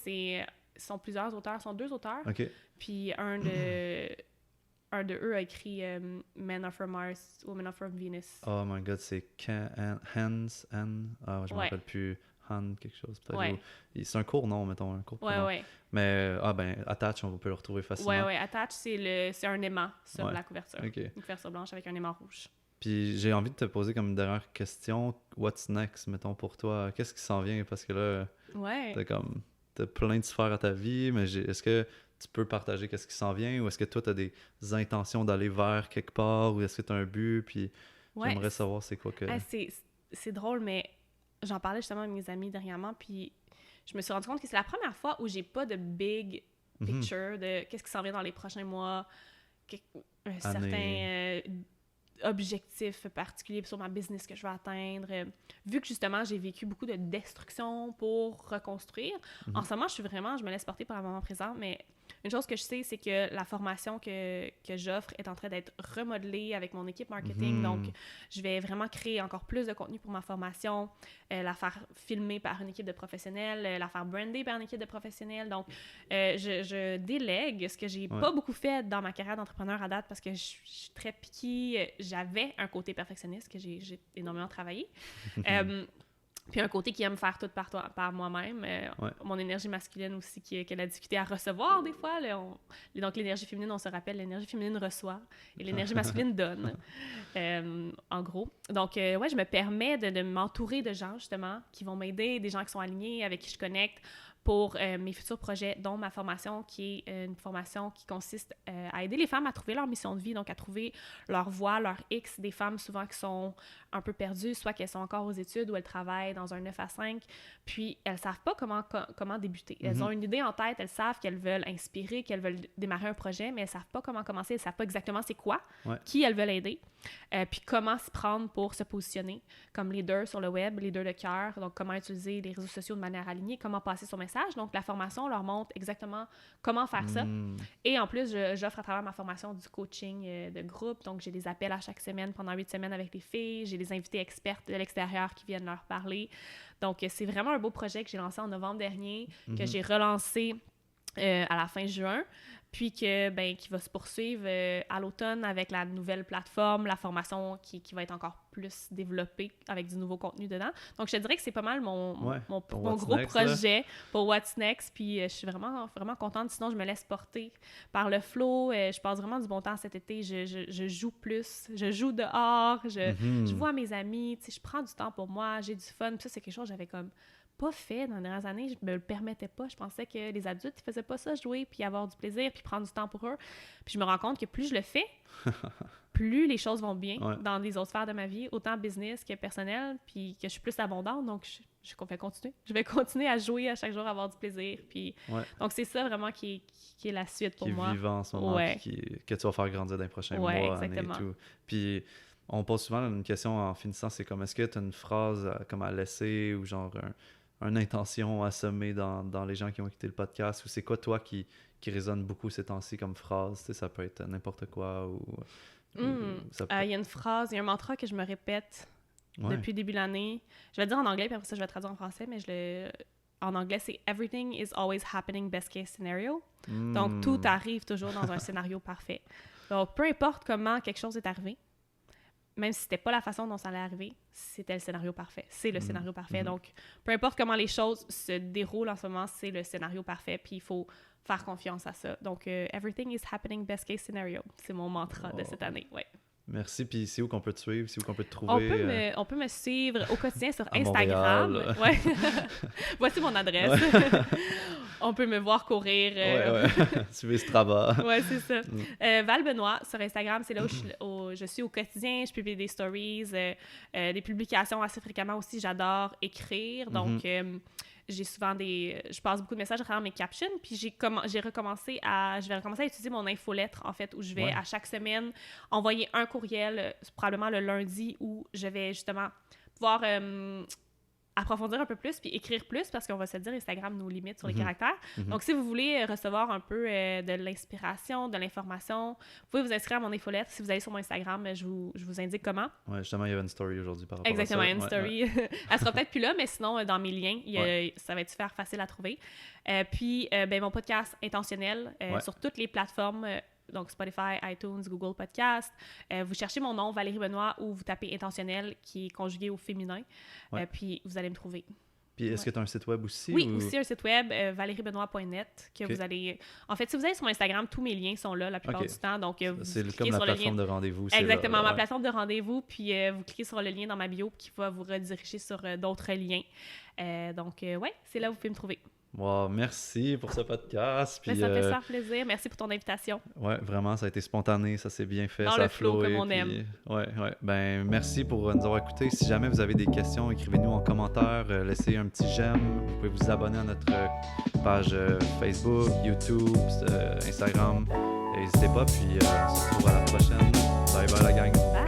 sont plusieurs auteurs, sont 2 auteurs. OK. Puis un de eux a écrit Men Are From Mars, Women Are From Venus. Oh my god, c'est Hans, je me rappelle plus. Han, quelque chose. Ouais. C'est un court nom, mettons, un court prénom. Ouais. Mais, Attach, on peut le retrouver facilement. Ouais. Attach, c'est un aimant sur la couverture. Okay. Une couverture blanche avec un aimant rouge. Puis j'ai envie de te poser comme une dernière question. What's next, mettons, pour toi? Qu'est-ce qui s'en vient? Parce que là, t'as plein de sphères à ta vie, mais est-ce que tu peux partager qu'est-ce qui s'en vient? Ou est-ce que toi, t'as des intentions d'aller vers quelque part? Ou est-ce que t'as un but? Puis j'aimerais savoir c'est quoi que... C'est drôle, mais j'en parlais justement avec mes amis dernièrement, puis je me suis rendu compte que c'est la première fois où j'ai pas de big picture de qu'est-ce qui s'en vient dans les prochains mois, un certain objectif particulier sur ma business que je veux atteindre. Vu que justement, j'ai vécu beaucoup de destruction pour reconstruire, en ce moment, je me laisse porter par le moment présent, mais une chose que je sais, c'est que la formation que j'offre est en train d'être remodelée avec mon équipe marketing. Donc, je vais vraiment créer encore plus de contenu pour ma formation, la faire filmer par une équipe de professionnels, la faire brander par une équipe de professionnels. Donc, je délègue ce que j'ai pas beaucoup fait dans ma carrière d'entrepreneur à date parce que je suis très picky. J'avais un côté perfectionniste que j'ai énormément travaillé. Puis un côté qui aime faire tout par moi-même. Mon énergie masculine aussi, qui a la difficulté à recevoir des fois. Donc l'énergie féminine, on se rappelle, l'énergie féminine reçoit et l'énergie masculine donne, en gros. Donc, je me permets de m'entourer de gens, justement, qui vont m'aider, des gens qui sont alignés, avec qui je connecte pour mes futurs projets, dont ma formation, qui est une formation qui consiste à aider les femmes à trouver leur mission de vie, donc à trouver leur voie, leur X, des femmes souvent qui sont un peu perdues, soit qu'elles sont encore aux études ou elles travaillent dans un 9 à 5, puis elles savent pas comment débuter. Elles ont une idée en tête, elles savent qu'elles veulent inspirer, qu'elles veulent démarrer un projet, mais elles savent pas comment commencer, elles savent pas exactement c'est quoi, qui elles veulent aider, puis comment s'y prendre pour se positionner comme leader sur le web, leader de cœur, donc comment utiliser les réseaux sociaux de manière alignée, comment passer son message. Donc, la formation leur montre exactement comment faire ça. Et en plus, j'offre à travers ma formation du coaching de groupe. Donc, j'ai des appels à chaque semaine pendant 8 semaines avec les filles. J'ai des invités expertes de l'extérieur qui viennent leur parler. Donc, c'est vraiment un beau projet que j'ai lancé en novembre dernier, que j'ai relancé à la fin juin, puis qui va se poursuivre à l'automne avec la nouvelle plateforme, la formation qui va être encore plus développée avec du nouveau contenu dedans. Donc, je te dirais que c'est pas mal mon gros projet pour What's Next, puis je suis vraiment, vraiment contente. Sinon, je me laisse porter par le flow. Je passe vraiment du bon temps cet été. Je joue plus. Je joue dehors. Je vois mes amis. Je prends du temps pour moi. J'ai du fun. Puis ça, c'est quelque chose que j'avais comme pas fait dans les dernières années, je me le permettais pas. Je pensais que les adultes, ils faisaient pas ça, jouer, puis avoir du plaisir, puis prendre du temps pour eux. Puis je me rends compte que plus je le fais, plus les choses vont bien dans les autres sphères de ma vie, autant business que personnel, puis que je suis plus abondante, donc je vais continuer. Je vais continuer à jouer à chaque jour, à avoir du plaisir, puis donc c'est ça vraiment qui est la suite pour moi. Qui est vivant en ce moment, puis que tu vas faire grandir dans les prochains mois, exactement. années et tout. Puis on pose souvent une question en finissant, c'est comme, est-ce que tu as une phrase comme à laisser, ou genre une intention à semer dans les gens qui ont écouté le podcast? Ou c'est quoi, toi, qui résonne beaucoup ces temps-ci comme phrase? Tu sais, ça peut être n'importe quoi ou ça peut... Il y a une phrase, il y a un mantra que je me répète depuis le début de l'année. Je vais le dire en anglais, puis après ça, je vais le traduire en français, mais en anglais, c'est « Everything is always happening best case scenario ». Donc, tout arrive toujours dans un scénario parfait. Donc, peu importe comment quelque chose est arrivé, même si c'était pas la façon dont ça allait arriver, c'était le scénario parfait. C'est le scénario parfait. Donc, peu importe comment les choses se déroulent en ce moment, c'est le scénario parfait, puis il faut faire confiance à ça. Donc, everything is happening best case scenario. C'est mon mantra de cette année, ouais. Merci. Puis c'est où qu'on peut te suivre? C'est où qu'on peut te trouver? On peut me suivre au quotidien sur à Instagram. Montréal. Ouais. Voici mon adresse. On peut me voir courir. Suivez Strava. Ouais, c'est ça. Val Benoît sur Instagram, c'est là où je suis au quotidien. Je publie des stories, des publications assez fréquemment aussi. J'adore écrire. Donc, j'ai souvent je passe beaucoup de messages à travers mes captions, puis je vais recommencer à utiliser mon infolettre, en fait, où je vais à chaque semaine envoyer un courriel, probablement le lundi, où je vais justement pouvoir approfondir un peu plus, puis écrire plus, parce qu'on va se dire, Instagram nous limite sur les caractères. Donc, si vous voulez recevoir un peu de l'inspiration, de l'information, vous pouvez vous inscrire à mon infolettre. Si vous allez sur mon Instagram, je vous indique comment. Ouais, justement, il y avait une story aujourd'hui par rapport Exactement, à ça. une story. Elle sera peut-être plus là, mais sinon, dans mes liens, ça va être super facile à trouver. Puis, mon podcast Intentionnel sur toutes les plateformes, donc Spotify, iTunes, Google Podcast. Vous cherchez mon nom, Valérie Benoît, ou vous tapez Intentionnel, qui est conjugué au féminin. Puis, vous allez me trouver. Puis, est-ce que tu as un site web aussi? Oui, aussi un site web, valeriebenoit.net, que vous allez... En fait, si vous allez sur mon Instagram, tous mes liens sont là la plupart du temps. Donc, c'est comme la plateforme de rendez-vous. Exactement, ma plateforme de rendez-vous. Puis, vous cliquez sur le lien dans ma bio qui va vous rediriger sur d'autres liens. Donc, c'est là où vous pouvez me trouver. Wow, merci pour ce podcast. Puis, ça me fait super plaisir. Merci pour ton invitation. Ouais, vraiment, ça a été spontané, ça s'est bien fait, dans ça le a flow flowé. Comme on aime. Ouais. Ben, merci pour nous avoir écoutés. Si jamais vous avez des questions, écrivez-nous en commentaire, laissez un petit j'aime. Vous pouvez vous abonner à notre page Facebook, YouTube, Instagram. N'hésitez pas, puis on se retrouve à la prochaine. Bye bye la gang. Bye.